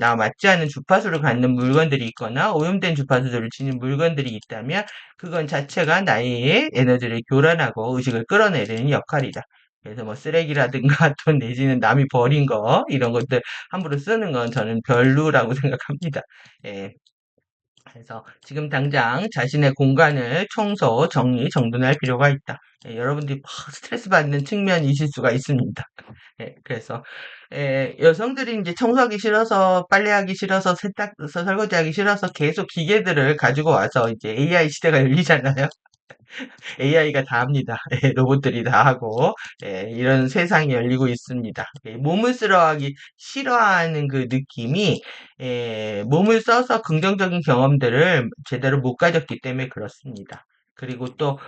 주파수를 갖는 물건들이 있거나 오염된 주파수들을 지닌 물건들이 있다면 그건 자체가 나의 에너지를 교란하고 의식을 끌어내리는 역할이다. 그래서 뭐 쓰레기라든가 또 내지는 남이 버린 거 이런 것들 함부로 쓰는 건 저는 별로라고 생각합니다. 예. 그래서 지금 당장 자신의 공간을 청소, 정리, 정돈할 필요가 있다. 여러분들이 막 스트레스 받는 측면이실 수가 있습니다. 그래서 여성들이 이제 청소하기 싫어서, 빨래하기 싫어서, 설거지하기 싫어서 계속 기계들을 가지고 와서 이제 AI 시대가 열리잖아요. AI가 다 합니다. 로봇들이 다 하고, 이런 세상이 열리고 있습니다. 몸을 쓰러하기 싫어하는 그 느낌이, 몸을 써서 긍정적인 경험들을 제대로 못 가졌기 때문에 그렇습니다. 그리고 또,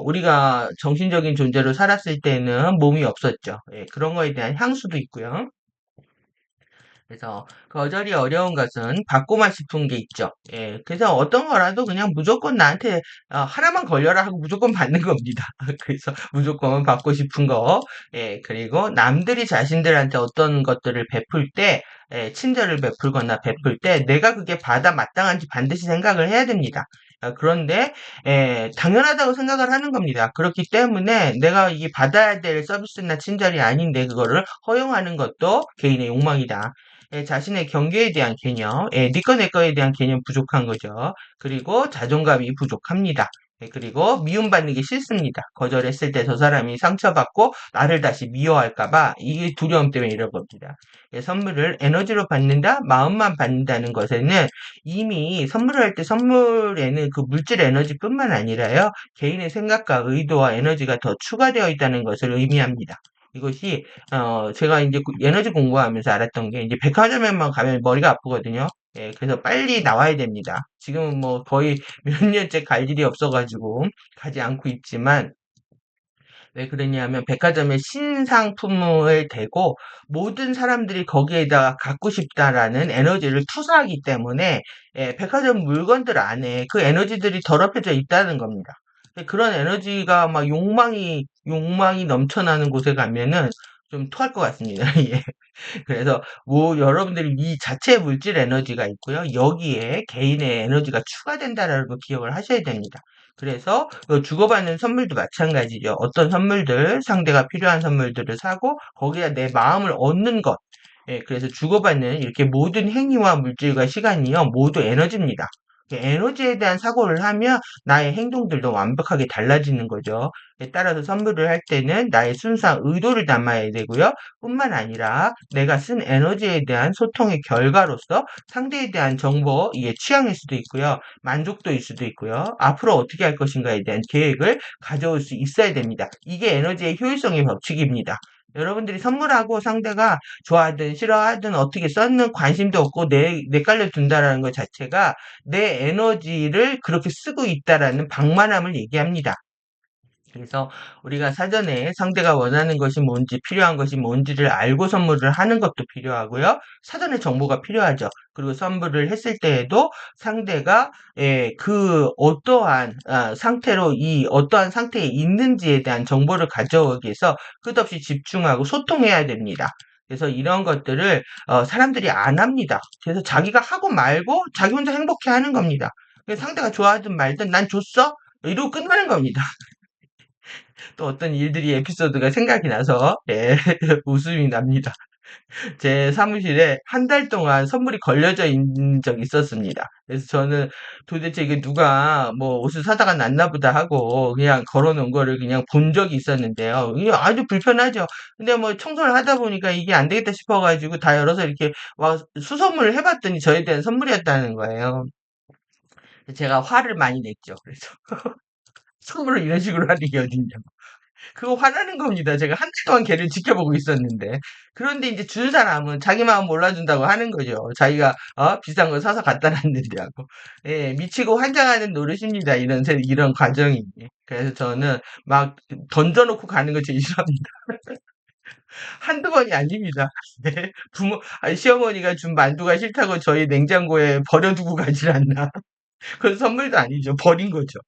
우리가 정신적인 존재로 살았을 때는 몸이 없었죠. 그런 거에 대한 향수도 있고요. 그래서 거절이 어려운 것은 받고만 싶은 게 있죠. 그래서 어떤 거라도 그냥 무조건 나한테 하나만 걸려라 하고 무조건 받는 겁니다. 그래서 무조건 받고 싶은 거. 그리고 남들이 자신들한테 어떤 것들을 베풀 때, 친절을 베풀거나 베풀 때 내가 그게 받아 마땅한지 반드시 생각을 해야 됩니다. 그런데 당연하다고 생각을 하는 겁니다. 그렇기 때문에 내가 이게 받아야 될 서비스나 친절이 아닌데 그거를 허용하는 것도 개인의 욕망이다. 자신의 경계에 대한 개념, 네 거, 내 거에 대한 개념 부족한 거죠. 그리고 자존감이 부족합니다. 그리고 미움받는 게 싫습니다. 거절했을 때 저 사람이 상처받고 나를 다시 미워할까봐 이 두려움 때문에 이런 겁니다. 선물을 에너지로 받는다, 마음만 받는다는 것에는 이미 선물을 할 때 선물에는 그 물질 에너지뿐만 아니라요, 개인의 생각과 의도와 에너지가 더 추가되어 있다는 것을 의미합니다. 이것이 제가 이제 에너지 공부하면서 알았던 게, 이제 백화점에만 가면 머리가 아프거든요. 그래서 빨리 나와야 됩니다. 지금은 뭐 거의 몇 년째 갈 일이 없어가지고 가지 않고 있지만, 왜 그러냐면 백화점에 신상품을 대고 모든 사람들이 거기에다가 갖고 싶다라는 에너지를 투사하기 때문에 백화점 물건들 안에 그 에너지들이 더럽혀져 있다는 겁니다. 그런 에너지가 막 욕망이 넘쳐나는 곳에 가면은 좀 토할 것 같습니다. 예. 그래서 뭐 여러분들이 이 자체 물질 에너지가 있고요. 여기에 개인의 에너지가 추가된다라는 거 기억을 하셔야 됩니다. 그래서 주고받는 선물도 마찬가지죠. 어떤 선물들, 상대가 필요한 선물들을 사고 거기에 내 마음을 얻는 것. 예, 그래서 주고받는 이렇게 모든 행위와 물질과 시간이요, 모두 에너지입니다. 에너지에 대한 사고를 하면 나의 행동들도 완벽하게 달라지는 거죠. 따라서 선물을 할 때는 나의 순수한 의도를 담아야 되고요. 뿐만 아니라 내가 쓴 에너지에 대한 소통의 결과로서 상대에 대한 정보, 이게 취향일 수도 있고요. 만족도일 수도 있고요. 앞으로 어떻게 할 것인가에 대한 계획을 가져올 수 있어야 됩니다. 이게 에너지의 효율성의 법칙입니다. 여러분들이 선물하고 상대가 좋아하든 싫어하든 어떻게 썼는 관심도 없고 내깔려 둔다라는 것 자체가 내 에너지를 그렇게 쓰고 있다라는 방만함을 얘기합니다. 그래서 우리가 사전에 상대가 원하는 것이 뭔지, 필요한 것이 뭔지를 알고 선물을 하는 것도 필요하고요. 사전에 정보가 필요하죠. 그리고 선물을 했을 때에도 상대가 그 어떠한 상태로 이 어떠한 상태에 있는지에 대한 정보를 가져오기 위해서 끝없이 집중하고 소통해야 됩니다. 그래서 이런 것들을 사람들이 안 합니다. 그래서 자기가 하고 말고 자기 혼자 행복해 하는 겁니다. 상대가 좋아하든 말든 난 줬어? 이러고 끝나는 겁니다. 또 어떤 일들이 에피소드가 생각이 나서 예, 웃음이 납니다. 제 사무실에 한 달 동안 선물이 걸려져 있는 적이 있었습니다. 그래서 저는 도대체 이게 누가 뭐 옷을 사다가 놨나 보다 하고 그냥 걸어놓은 거를 그냥 본 적이 있었는데요. 이게 아주 불편하죠. 근데 뭐 청소를 하다 보니까 이게 안 되겠다 싶어가지고 다 열어서 이렇게 와 수선물을 해봤더니 저에 대한 선물이었다는 거예요. 제가 화를 많이 냈죠. 그래서 선물을 이런 식으로 하는 게 어딨냐. 그거 화나는 겁니다. 제가 한 달 동안 걔를 지켜보고 있었는데. 그런데 이제 준 사람은 자기 마음 몰라준다고 하는 거죠. 자기가 비싼 거 사서 갖다 놨는데 하고. 예, 미치고 환장하는 노릇입니다. 이런 과정이. 그래서 저는 막 던져놓고 가는 거 제일 싫어합니다. 한두 번이 아닙니다. 네, 시어머니가 준 만두가 싫다고 저희 냉장고에 버려두고 가질 않나. 그건 선물도 아니죠. 버린 거죠.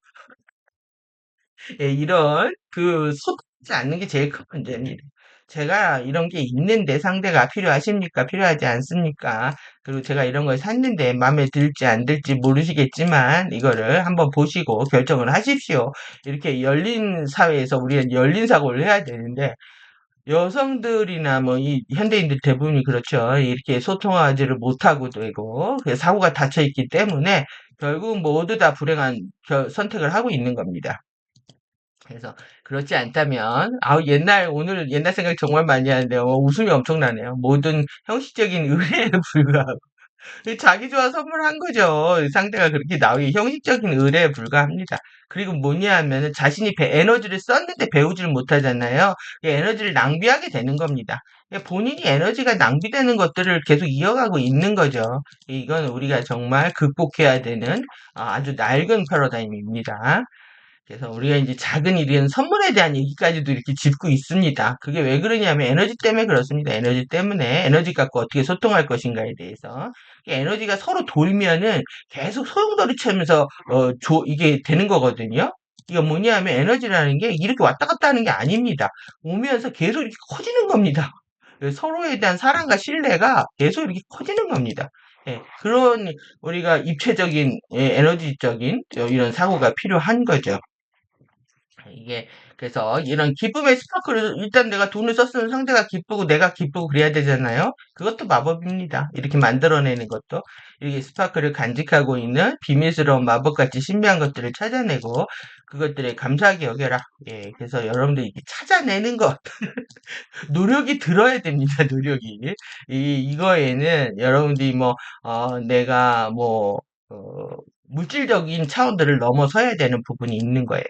예, 이런 소통하지 않는 게 제일 큰 문제입니다. 제가 이런 게 있는데 상대가 필요하십니까? 필요하지 않습니까? 그리고 제가 이런 걸 샀는데 마음에 들지 안 들지 모르시겠지만 이거를 한번 보시고 결정을 하십시오. 이렇게 열린 사회에서 우리는 열린 사고를 해야 되는데 여성들이나 뭐 이 현대인들 대부분이 그렇죠. 이렇게 소통하지를 못하고 되고 사고가 닫혀 있기 때문에 결국 모두 다 불행한 선택을 하고 있는 겁니다. 그래서 그렇지 않다면 오늘 옛날 생각 정말 많이 하는데요. 웃음이 엄청나네요. 모든 형식적인 의뢰에 불과하고 자기 좋아 선물한 거죠. 상대가 그렇게 나오기 형식적인 의뢰에 불과합니다. 그리고 뭐냐 하면은 자신이 에너지를 썼는데 배우지를 못하잖아요. 이 에너지를 낭비하게 되는 겁니다. 본인이 에너지가 낭비되는 것들을 계속 이어가고 있는 거죠. 이건 우리가 정말 극복해야 되는 아주 낡은 패러다임입니다. 그래서 우리가 이제 작은 일은 선물에 대한 얘기까지도 이렇게 짚고 있습니다. 그게 왜 그러냐면 에너지 때문에 그렇습니다. 에너지 때문에 에너지 갖고 어떻게 소통할 것인가에 대해서 에너지가 서로 돌면은 계속 소용돌이 치면서 이게 되는 거거든요. 이거 뭐냐면 에너지라는 게 이렇게 왔다 갔다 하는 게 아닙니다. 오면서 계속 이렇게 커지는 겁니다. 서로에 대한 사랑과 신뢰가 계속 이렇게 커지는 겁니다. 예, 그런 우리가 입체적인 에너지적인 이런 사고가 필요한 거죠. 이게 그래서 이런 기쁨의 스파크를 일단 내가 돈을 썼으면 상대가 기쁘고 내가 기쁘고 그래야 되잖아요. 그것도 마법입니다. 이렇게 만들어내는 것도 이렇게 스파크를 간직하고 있는 비밀스러운 마법같이 신비한 것들을 찾아내고 그것들에 감사하게 여겨라. 예, 그래서 여러분들 이렇게 찾아내는 것 노력이 들어야 됩니다. 노력이 이거에는 여러분들이 뭐 내가 뭐 어, 물질적인 차원들을 넘어서야 되는 부분이 있는 거예요.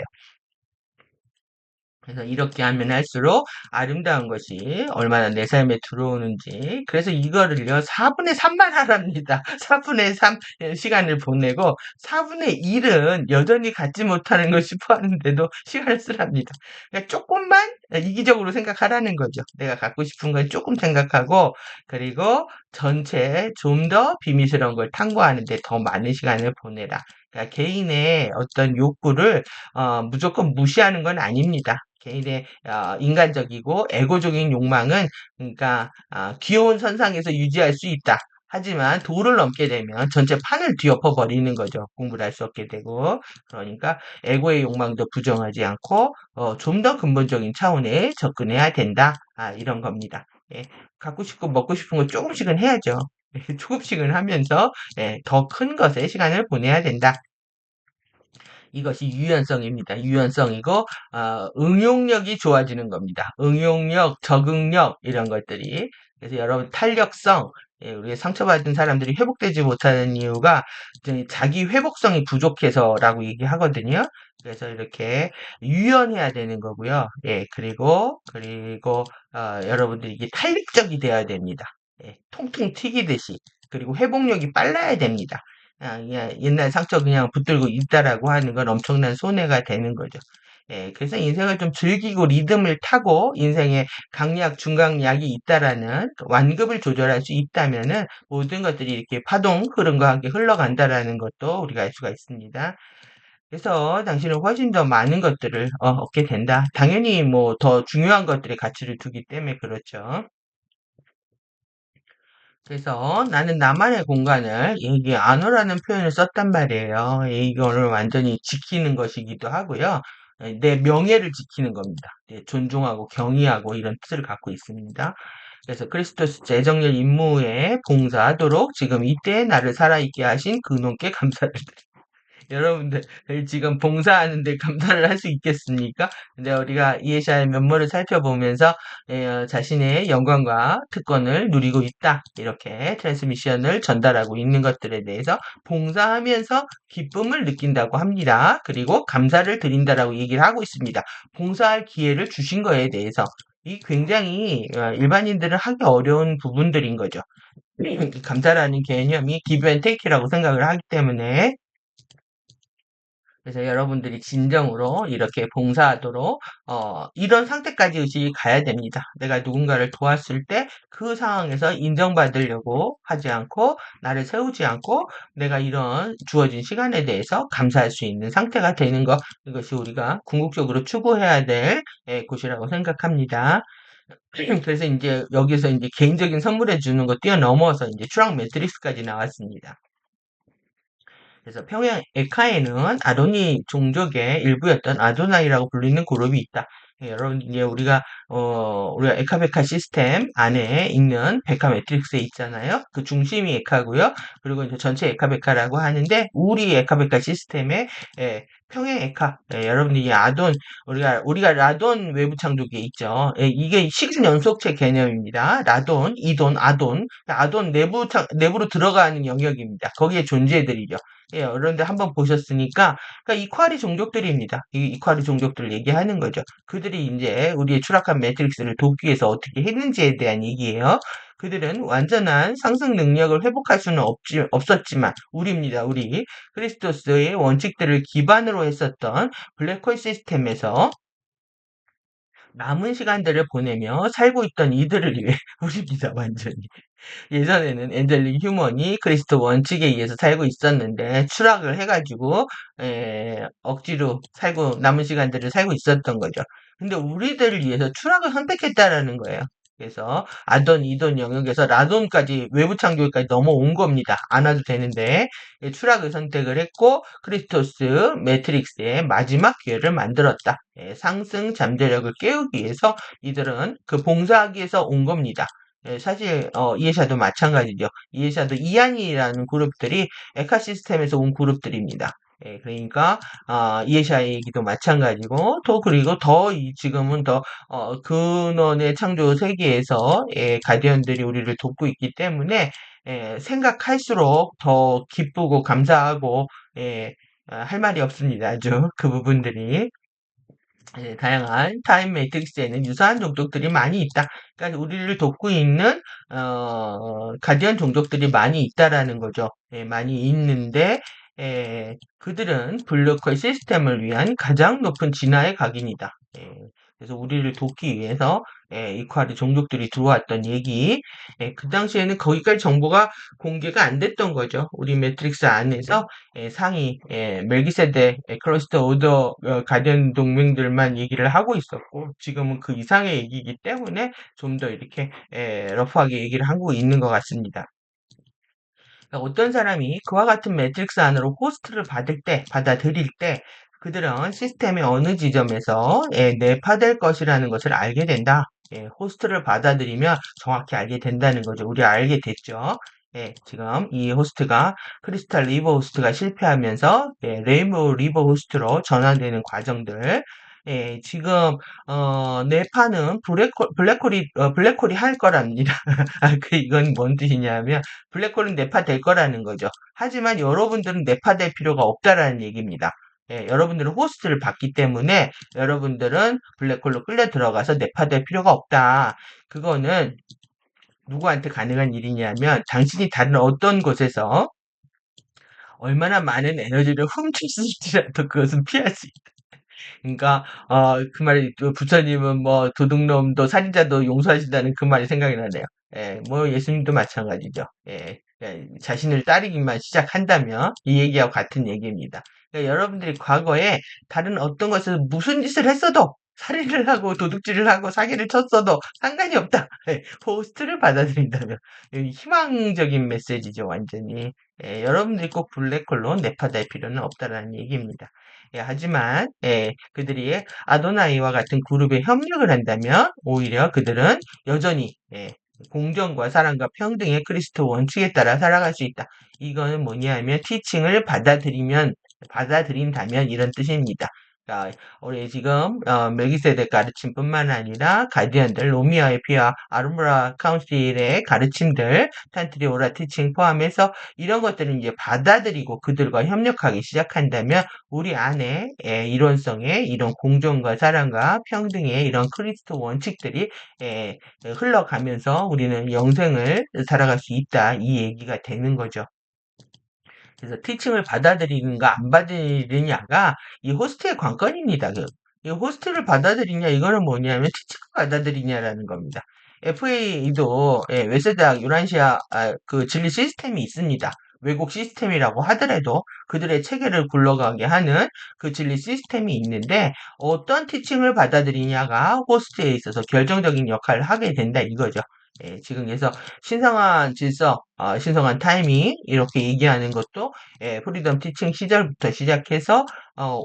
그래서 이렇게 하면 할수록 아름다운 것이 얼마나 내 삶에 들어오는지. 그래서 이거를요, 4분의 3만 하랍니다. 4분의 3 시간을 보내고, 4분의 1은 여전히 갖지 못하는 걸 싶어하는데도 시간을 쓰랍니다. 그러니까 조금만 이기적으로 생각하라는 거죠. 내가 갖고 싶은 건 조금 생각하고, 그리고 전체 좀 더 비밀스러운 걸 탐구하는데 더 많은 시간을 보내라. 그러니까 개인의 어떤 욕구를 무조건 무시하는 건 아닙니다. 개인의 인간적이고 에고적인 욕망은 그러니까 귀여운 선상에서 유지할 수 있다. 하지만 도를 넘게 되면 전체 판을 뒤엎어 버리는 거죠. 공부를 할 수 없게 되고. 그러니까 에고의 욕망도 부정하지 않고 좀 더 근본적인 차원에 접근해야 된다. 이런 겁니다. 예, 갖고 싶고 먹고 싶은 거 조금씩은 해야죠. 조금씩은 하면서 더 큰 것에 시간을 보내야 된다. 이것이 유연성입니다. 유연성이고 응용력이 좋아지는 겁니다. 응용력, 적응력 이런 것들이. 그래서 여러분 탄력성, 우리 상처받은 사람들이 회복되지 못하는 이유가 이제 자기 회복성이 부족해서라고 얘기하거든요. 그래서 이렇게 유연해야 되는 거고요. 예, 그리고 여러분들이 이게 탄력적이 되어야 됩니다. 예, 통통 튀기듯이. 그리고 회복력이 빨라야 됩니다. 옛날 상처 그냥 붙들고 있다라고 하는 건 엄청난 손해가 되는 거죠. 예, 그래서 인생을 좀 즐기고 리듬을 타고 인생에 강약, 중강약이 있다라는 완급을 조절할 수 있다면은 모든 것들이 이렇게 파동 흐름과 함께 흘러간다라는 것도 우리가 알 수가 있습니다. 그래서 당신은 훨씬 더 많은 것들을 얻게 된다. 당연히 뭐 더 중요한 것들의 가치를 두기 때문에 그렇죠. 그래서 나는 나만의 공간을 이게 안오라는 표현을 썼단 말이에요. 이거를 완전히 지키는 것이기도 하고요. 내 명예를 지키는 겁니다. 존중하고 경의하고 이런 뜻을 갖고 있습니다. 그래서 크리스토스 재정렬 임무에 봉사하도록 지금 이때 나를 살아있게 하신 그놈께 감사를 여러분들 지금 봉사하는데 감사를 할 수 있겠습니까? 근데 우리가 이해샤의 면모를 살펴보면서 자신의 영광과 특권을 누리고 있다. 이렇게 트랜스미션을 전달하고 있는 것들에 대해서 봉사하면서 기쁨을 느낀다고 합니다. 그리고 감사를 드린다라고 얘기를 하고 있습니다. 봉사할 기회를 주신 거에 대해서 이 굉장히 일반인들은 하기 어려운 부분들인 거죠. 감사라는 개념이 give and take라고 생각을 하기 때문에 그래서 여러분들이 진정으로 이렇게 봉사하도록 이런 상태까지 의식이 가야 됩니다. 내가 누군가를 도왔을 때 그 상황에서 인정받으려고 하지 않고 나를 세우지 않고 내가 이런 주어진 시간에 대해서 감사할 수 있는 상태가 되는 것 이것이 우리가 궁극적으로 추구해야 될 곳이라고 생각합니다. 그래서 이제 여기서 이제 개인적인 선물해 주는 거 뛰어넘어서 이제 추락 매트릭스까지 나왔습니다. 그래서 평양 에카에는 아도니 종족의 일부였던 아도나이라고 불리는 그룹이 있다. 여러분 이제 우리가 에카베카 시스템 안에 있는 베카 매트릭스에 있잖아요. 그 중심이 에카고요. 그리고 이제 전체 에카베카라고 하는데 우리 에카베카 시스템의 평행 에카 여러분들이 아돈 우리가 라돈 외부 창조기에 있죠. 이게 시간 연속체 개념입니다. 라돈, 이돈, 아돈 아돈 내부로 들어가는 영역입니다. 거기에 존재들이죠. 예, 여러분들 한번 보셨으니까, 그러니까 이퀄이 종족들입니다. 이 이퀄이 종족들을 얘기하는 거죠. 그들이 이제 우리의 추락한 매트릭스를 돕기 위해서 어떻게 했는지에 대한 얘기예요. 그들은 완전한 상승 능력을 회복할 수는 없었지만, 우리입니다, 우리. 크리스토스의 원칙들을 기반으로 했었던 블랙홀 시스템에서 남은 시간들을 보내며 살고 있던 이들을 위해, 우리입니다, 완전히. 예전에는 엔젤릭 휴먼이 그리스도 원칙에 의해서 살고 있었는데 추락을 해가지고 억지로 살고 남은 시간들을 살고 있었던 거죠. 근데 우리들을 위해서 추락을 선택했다라는 거예요. 그래서 아돈, 이돈 영역에서 라돈까지 외부 창조까지 넘어온 겁니다. 안 와도 되는데 추락을 선택을 했고 크리스토스 매트릭스의 마지막 기회를 만들었다. 상승 잠재력을 깨우기 위해서 이들은 그 봉사하기 위해서 온 겁니다. 사실 이해샤도 마찬가지죠. 이해샤도 이안이라는 그룹들이 에카 시스템에서 온 그룹들입니다. 그러니까 이해샤의 얘기도 마찬가지고 또 그리고 지금은 더 근원의 창조 세계에서 가디언들이 우리를 돕고 있기 때문에 생각할수록 더 기쁘고 감사하고 할 말이 없습니다. 아주 그 부분들이. 다양한 타임 매트릭스에는 유사한 종족들이 많이 있다. 그러니까 우리를 돕고 있는 가디언 종족들이 많이 있다라는 거죠. 많이 있는데 그들은 블루컬 시스템을 위한 가장 높은 진화의 각인이다. 그래서 우리를 돕기 위해서 이퀄의 종족들이 들어왔던 얘기. 그 당시에는 거기까지 정보가 공개가 안 됐던 거죠. 우리 매트릭스 안에서 상위 멜기세덱, 크러스트 오더 가디언 동맹들만 얘기를 하고 있었고 지금은 그 이상의 얘기이기 때문에 좀 더 이렇게 러프하게 얘기를 하고 있는 것 같습니다. 그러니까 어떤 사람이 그와 같은 매트릭스 안으로 호스트를 받아들일 때, 그들은 시스템의 어느 지점에서 내파될 것이라는 것을 알게 된다. 호스트를 받아들이면 정확히 알게 된다는 거죠. 우리 알게 됐죠. 지금 이 호스트가 크리스탈 리버 호스트가 실패하면서 레인보우 리버 호스트로 전환되는 과정들. 지금 네파는 블랙홀이 할 거랍니다. 이건 뭔 뜻이냐면 블랙홀은 내파될 거라는 거죠. 하지만 여러분들은 내파될 필요가 없다라는 얘기입니다. 여러분들은 호스트를 받기 때문에 여러분들은 블랙홀로 끌려 들어가서 내파될 필요가 없다. 그거는 누구한테 가능한 일이냐면 당신이 다른 어떤 곳에서 얼마나 많은 에너지를 훔쳤을지라도 그것은 피할 수 있다. 그러니까 그 말이 또 부처님은 뭐 도둑놈도 살인자도 용서하신다는 그 말이 생각이 나네요. 뭐 예수님도 마찬가지죠. 자신을 따르기만 시작한다면 이 얘기와 같은 얘기입니다. 그러니까 여러분들이 과거에 다른 어떤 것을 무슨 짓을 했어도 살인을 하고 도둑질을 하고 사기를 쳤어도 상관이 없다. 호스트를 받아들인다면 희망적인 메시지죠, 완전히. 여러분들이 꼭 블랙홀로 내파될 필요는 없다라는 얘기입니다. 하지만 그들이 아도나이와 같은 그룹에 협력을 한다면 오히려 그들은 여전히 공정과 사랑과 평등의 그리스도 원칙에 따라 살아갈 수 있다. 이거는 뭐냐면 티칭을 받아들인다면 이런 뜻입니다. 그러니까 우리 지금 멜기세덱 가르침뿐만 아니라 가디언들, 로미아의 피와 아르무라 카운실의 가르침들, 탄트리 오라 티칭 포함해서 이런 것들을 이제 받아들이고 그들과 협력하기 시작한다면 우리 안에 이론성의 이런 공정과 사랑과 평등의 이런 그리스도 원칙들이 흘러가면서 우리는 영생을 살아갈 수 있다. 이 얘기가 되는 거죠. 그래서 티칭을 받아들이는가 안 받아들이냐가 이 호스트의 관건입니다. 이 호스트를 받아들이냐 이거는 뭐냐면 티칭을 받아들이냐라는 겁니다. FA도 웨세대학 유란시아 그 진리 시스템이 있습니다. 외국 시스템이라고 하더라도 그들의 체계를 굴러가게 하는 그 진리 시스템이 있는데 어떤 티칭을 받아들이냐가 호스트에 있어서 결정적인 역할을 하게 된다 이거죠. 지금 그래서 신성한 질서, 신성한 타이밍 이렇게 얘기하는 것도 프리덤 티칭 시절부터 시작해서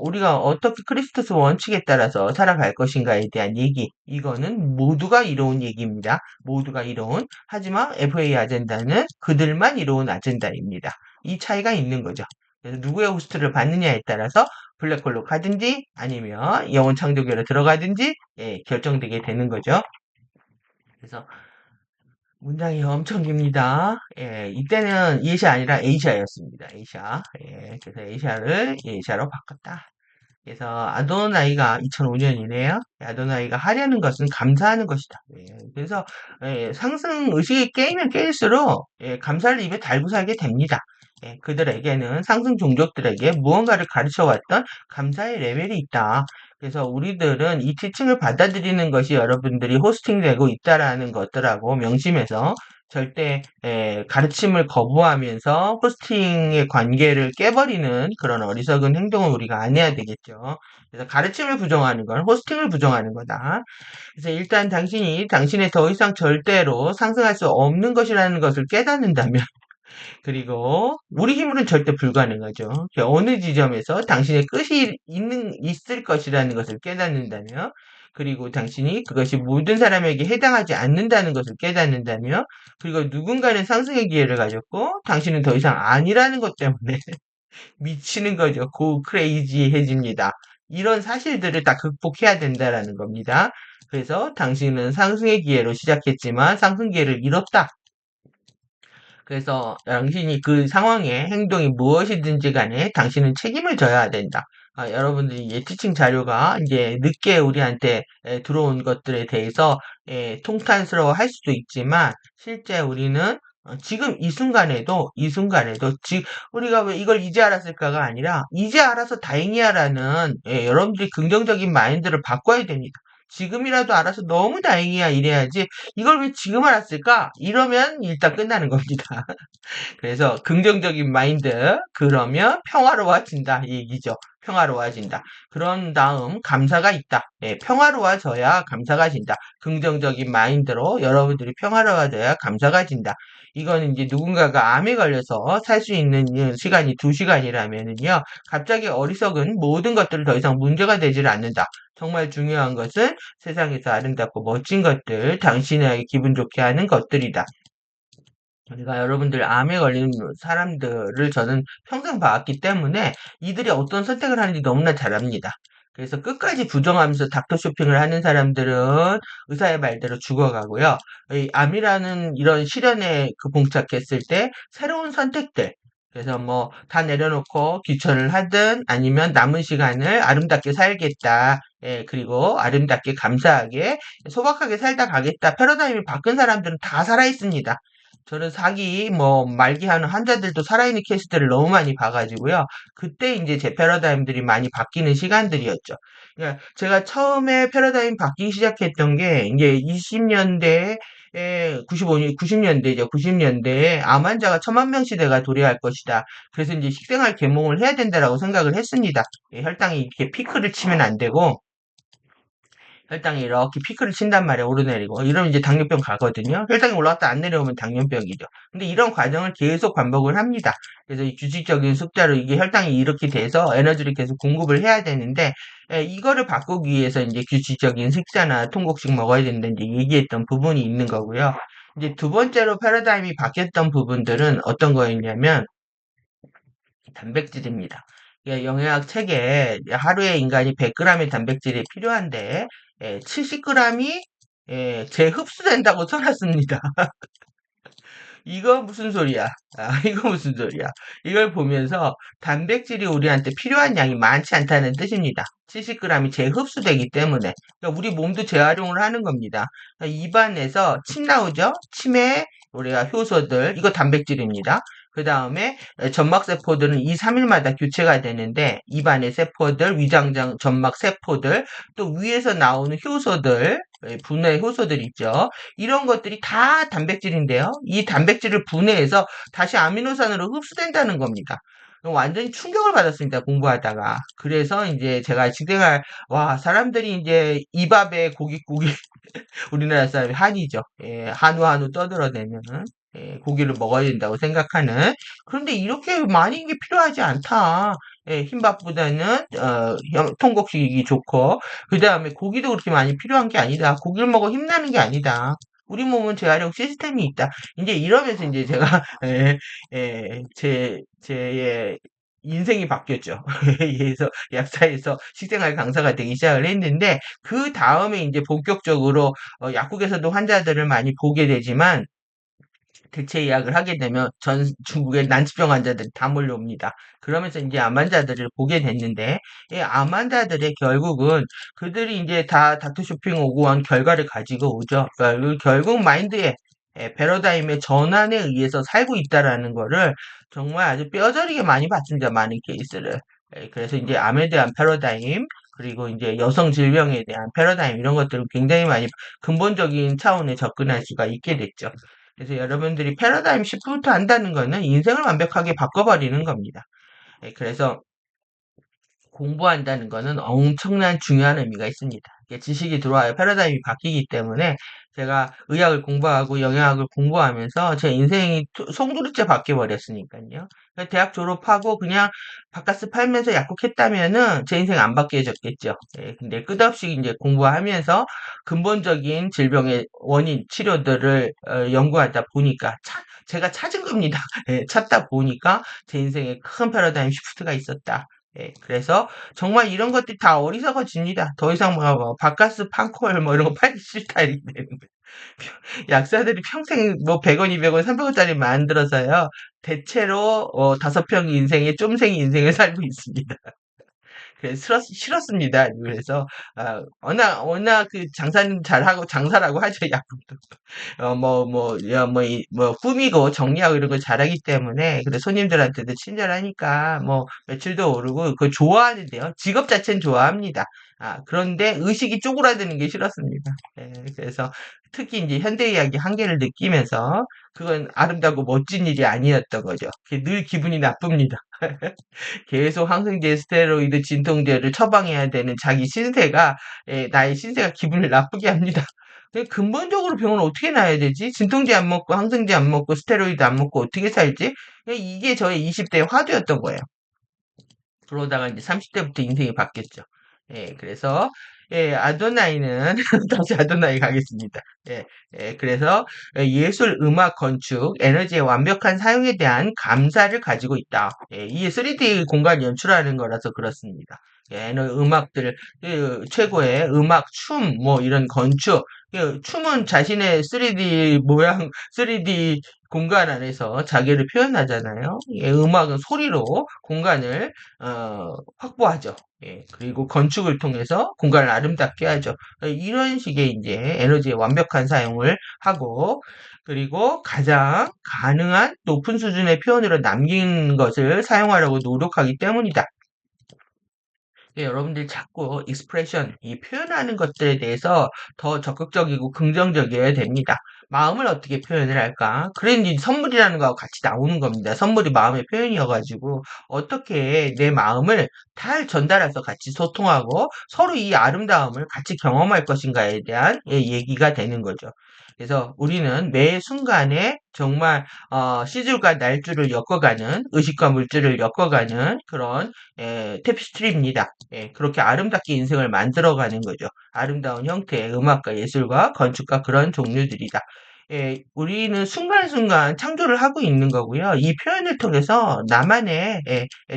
우리가 어떻게 크리스토스 원칙에 따라서 살아갈 것인가에 대한 얘기 이거는 모두가 이뤄온 얘기입니다. 모두가 이뤄온 하지만 FA 아젠다는 그들만 이뤄온 아젠다입니다. 이 차이가 있는 거죠. 그래서 누구의 호스트를 받느냐에 따라서 블랙홀로 가든지 아니면 영혼 창조계로 들어가든지 결정되게 되는 거죠. 그래서 문장이 엄청 깁니다. 이때는 이에시아 아니라 에이샤였습니다. 에이샤. 그래서 에이샤를 에이샤로 바꿨다. 그래서 아도나이가 2005년이네요. 아도나이가 하려는 것은 감사하는 것이다. 그래서 상승 의식이 깨이면 깨일수록 감사를 입에 달고 살게 됩니다. 그들에게는 상승 종족들에게 무언가를 가르쳐왔던 감사의 레벨이 있다. 그래서 우리들은 이 티칭을 받아들이는 것이 여러분들이 호스팅되고 있다라는 것들하고 명심해서 절대 가르침을 거부하면서 호스팅의 관계를 깨버리는 그런 어리석은 행동을 우리가 안 해야 되겠죠. 그래서 가르침을 부정하는 건 호스팅을 부정하는 거다. 그래서 일단 당신이 당신의 더 이상 절대로 상승할 수 없는 것이라는 것을 깨닫는다면 그리고 우리 힘으로는 절대 불가능하죠. 어느 지점에서 당신의 끝이 있을 것이라는 것을 깨닫는다면, 그리고 당신이 그것이 모든 사람에게 해당하지 않는다는 것을 깨닫는다면, 그리고 누군가는 상승의 기회를 가졌고, 당신은 더 이상 아니라는 것 때문에 미치는 거죠. 고 크레이지해집니다. 이런 사실들을 다 극복해야 된다라는 겁니다. 그래서 당신은 상승의 기회로 시작했지만 상승 기회를 잃었다. 그래서 당신이 그 상황에 행동이 무엇이든지 간에 당신은 책임을 져야 된다. 여러분들이 이제 티칭 자료가 이제 늦게 우리한테 들어온 것들에 대해서 통탄스러워 할 수도 있지만 실제 우리는 지금 이 순간에도 우리가 왜 이걸 이제 알았을까가 아니라 이제 알아서 다행이야라는 여러분들이 긍정적인 마인드를 바꿔야 됩니다. 지금이라도 알아서 너무 다행이야 이래야지 이걸 왜 지금 알았을까? 이러면 일단 끝나는 겁니다. 그래서 긍정적인 마인드, 그러면 평화로워진다 이 얘기죠. 평화로워진다. 그런 다음 감사가 있다. 예, 평화로워져야 감사가 진다. 긍정적인 마인드로 여러분들이 평화로워져야 감사가 진다. 이거는 이제 누군가가 암에 걸려서 살 수 있는 시간이 2시간이라면은요, 갑자기 어리석은 모든 것들을 더 이상 문제가 되질 않는다. 정말 중요한 것은 세상에서 아름답고 멋진 것들, 당신에게 기분 좋게 하는 것들이다. 제가 여러분들 암에 걸린 사람들을 저는 평생 봐왔기 때문에 이들이 어떤 선택을 하는지 너무나 잘 압니다. 그래서 끝까지 부정하면서 닥터 쇼핑을 하는 사람들은 의사의 말대로 죽어가고요. 이 암이라는 이런 시련에 봉착했을 때 새로운 선택들, 그래서 뭐 다 내려놓고 귀천을 하든 아니면 남은 시간을 아름답게 살겠다. 예, 그리고 아름답게 감사하게 소박하게 살다 가겠다. 패러다임이 바꾼 사람들은 다 살아있습니다. 저는 사기, 말기하는 환자들도 살아있는 케이스들을 너무 많이 봐가지고요. 그때 이제 제 패러다임들이 많이 바뀌는 시간들이었죠. 그러니까 제가 처음에 패러다임 바뀌기 시작했던 게 이제 20년대에 95년, 90년대죠. 90년대에 암 환자가 1,000만 명 시대가 도래할 것이다. 그래서 이제 식생활 계몽을 해야 된다라고 생각을 했습니다. 예, 혈당이 이렇게 피크를 치면 안 되고, 혈당이 이렇게 피크를 친단 말이에요. 오르내리고. 이러면 이제 당뇨병 가거든요. 혈당이 올라갔다 안 내려오면 당뇨병이죠. 근데 이런 과정을 계속 반복을 합니다. 그래서 이 규칙적인 숫자로 이게 혈당이 이렇게 돼서 에너지를 계속 공급을 해야 되는데, 이거를 바꾸기 위해서 이제 규칙적인 식사나 통곡식 먹어야 된다 이제 얘기했던 부분이 있는 거고요. 이제 두 번째로 패러다임이 바뀌었던 부분들은 어떤 거였냐면, 단백질입니다. 예, 영양학 책에 하루에 인간이 100g의 단백질이 필요한데 70g이 재흡수된다고 써놨습니다. 이거 무슨 소리야? 이거 무슨 소리야? 이걸 보면서 단백질이 우리한테 필요한 양이 많지 않다는 뜻입니다. 70g이 재흡수되기 때문에. 그러니까 우리 몸도 재활용을 하는 겁니다. 그러니까 입안에서 침 나오죠? 침에 우리가 효소들, 이거 단백질입니다. 그 다음에 점막세포들은 2, 3일마다 교체가 되는데 입안의 세포들, 위장장 점막 세포들, 또 위에서 나오는 효소들, 분해 효소들 있죠. 이런 것들이 다 단백질인데요. 이 단백질을 분해해서 다시 아미노산으로 흡수된다는 겁니다. 완전히 충격을 받았습니다, 공부하다가. 그래서 이제 제가 식생활, 와, 사람들이 이제 이 밥에 고기, 우리나라 사람이 한이죠. 예, 한우 떠들어대면, 고기를 먹어야 된다고 생각하는. 그런데 이렇게 많이 게 필요하지 않다. 예, 흰밥보다는, 통곡식이 좋고, 그 다음에 고기도 그렇게 많이 필요한 게 아니다. 고기를 먹어 힘나는 게 아니다. 우리 몸은 재활용 시스템이 있다. 이제 이러면서 이제 제가, 제 인생이 바뀌었죠. 그래서 약사에서 식생활 강사가 되기 시작을 했는데, 그 다음에 이제 본격적으로, 약국에서도 환자들을 많이 보게 되지만, 대체 예약을 하게 되면 전 중국의 난치병 환자들이 다 몰려옵니다. 그러면서 이제 암 환자들을 보게 됐는데, 이 암 환자들의 결국은 그들이 이제 다 닥터 쇼핑 오고 한 결과를 가지고 오죠. 그러니까 결국 마인드의 패러다임의 전환에 의해서 살고 있다라는 거를 정말 아주 뼈저리게 많이 봤습니다. 많은 케이스를. 그래서 이제 암에 대한 패러다임, 그리고 이제 여성 질병에 대한 패러다임 이런 것들을 굉장히 많이 근본적인 차원에 접근할 수가 있게 됐죠. 그래서 여러분들이 패러다임 시프트 한다는 거는 인생을 완벽하게 바꿔버리는 겁니다. 그래서 공부한다는 거는 엄청난 중요한 의미가 있습니다. 이게 지식이 들어와야 패러다임이 바뀌기 때문에 제가 의학을 공부하고 영양학을 공부하면서 제 인생이 송두리째 바뀌어버렸으니까요. 대학 졸업하고 그냥 바카스 팔면서 약국했다면은 제 인생 안 바뀌어졌겠죠. 근데 끝없이 이제 공부하면서 근본적인 질병의 원인, 치료들을 연구하다 보니까 제가 찾은 겁니다. 찾다 보니까 제 인생에 큰 패러다임 시프트가 있었다. 그래서 정말 이런 것들이 다 어리석어집니다. 더 이상 바카스, 판콜 이런 거 팔기 싫다 이렇게 되는 거예요. 약사들이 평생 100원, 200원, 300원짜리 만들어서요. 대체로 5평 인생에 쫌생 인생을 살고 있습니다. 그래서 싫었습니다. 그래서 워낙 그 장사는 잘하고 장사라고 하죠. 약국도. 꾸미고 정리하고 이런 걸 잘하기 때문에, 그래, 손님들한테도 친절하니까, 매출도 오르고, 그걸 좋아하는데요. 직업 자체는 좋아합니다. 그런데 의식이 쪼그라드는 게 싫었습니다. 예, 그래서 특히 이제 현대 이야기 한계를 느끼면서 그건 아름답고 멋진 일이 아니었던 거죠. 늘 기분이 나쁩니다. 계속 항생제, 스테로이드, 진통제를 처방해야 되는 자기 신세가, 나의 신세가 기분을 나쁘게 합니다. 근본적으로 병을 어떻게 나아야 되지? 진통제 안 먹고, 항생제 안 먹고, 스테로이드 안 먹고 어떻게 살지? 이게 저의 20대의 화두였던 거예요. 그러다가 이제 30대부터 인생이 바뀌었죠. 그래서, 아도나이는, 다시 아도나이 가겠습니다. 그래서, 예술, 음악, 건축, 에너지의 완벽한 사용에 대한 감사를 가지고 있다. 이게 3D 공간 연출하는 거라서 그렇습니다. 음악들, 최고의 음악, 춤, 뭐, 이런 건축, 춤은 자신의 3D 모양, 3D 공간 안에서 자기를 표현하잖아요. 음악은 소리로 공간을 확보하죠. 그리고 건축을 통해서 공간을 아름답게 하죠. 이런 식의 이제 에너지의 완벽한 사용을 하고, 그리고 가장 가능한 높은 수준의 표현으로 남긴 것을 사용하려고 노력하기 때문이다. 여러분들이 자꾸 익스프레션, 이 표현하는 것들에 대해서 더 적극적이고 긍정적이어야 됩니다. 마음을 어떻게 표현을 할까? 그런지 선물이라는 거하고 같이 나오는 겁니다. 선물이 마음의 표현이어가지고 어떻게 내 마음을 잘 전달해서 같이 소통하고 서로 이 아름다움을 같이 경험할 것인가에 대한 얘기가 되는 거죠. 그래서 우리는 매 순간에 정말 시줄과 날줄을 엮어가는 의식과 물질을 엮어가는 그런 테피스트리입니다. 그렇게 아름답게 인생을 만들어가는 거죠. 아름다운 형태의 음악과 예술과 건축과 그런 종류들이다. 우리는 순간순간 창조를 하고 있는 거고요. 이 표현을 통해서 나만의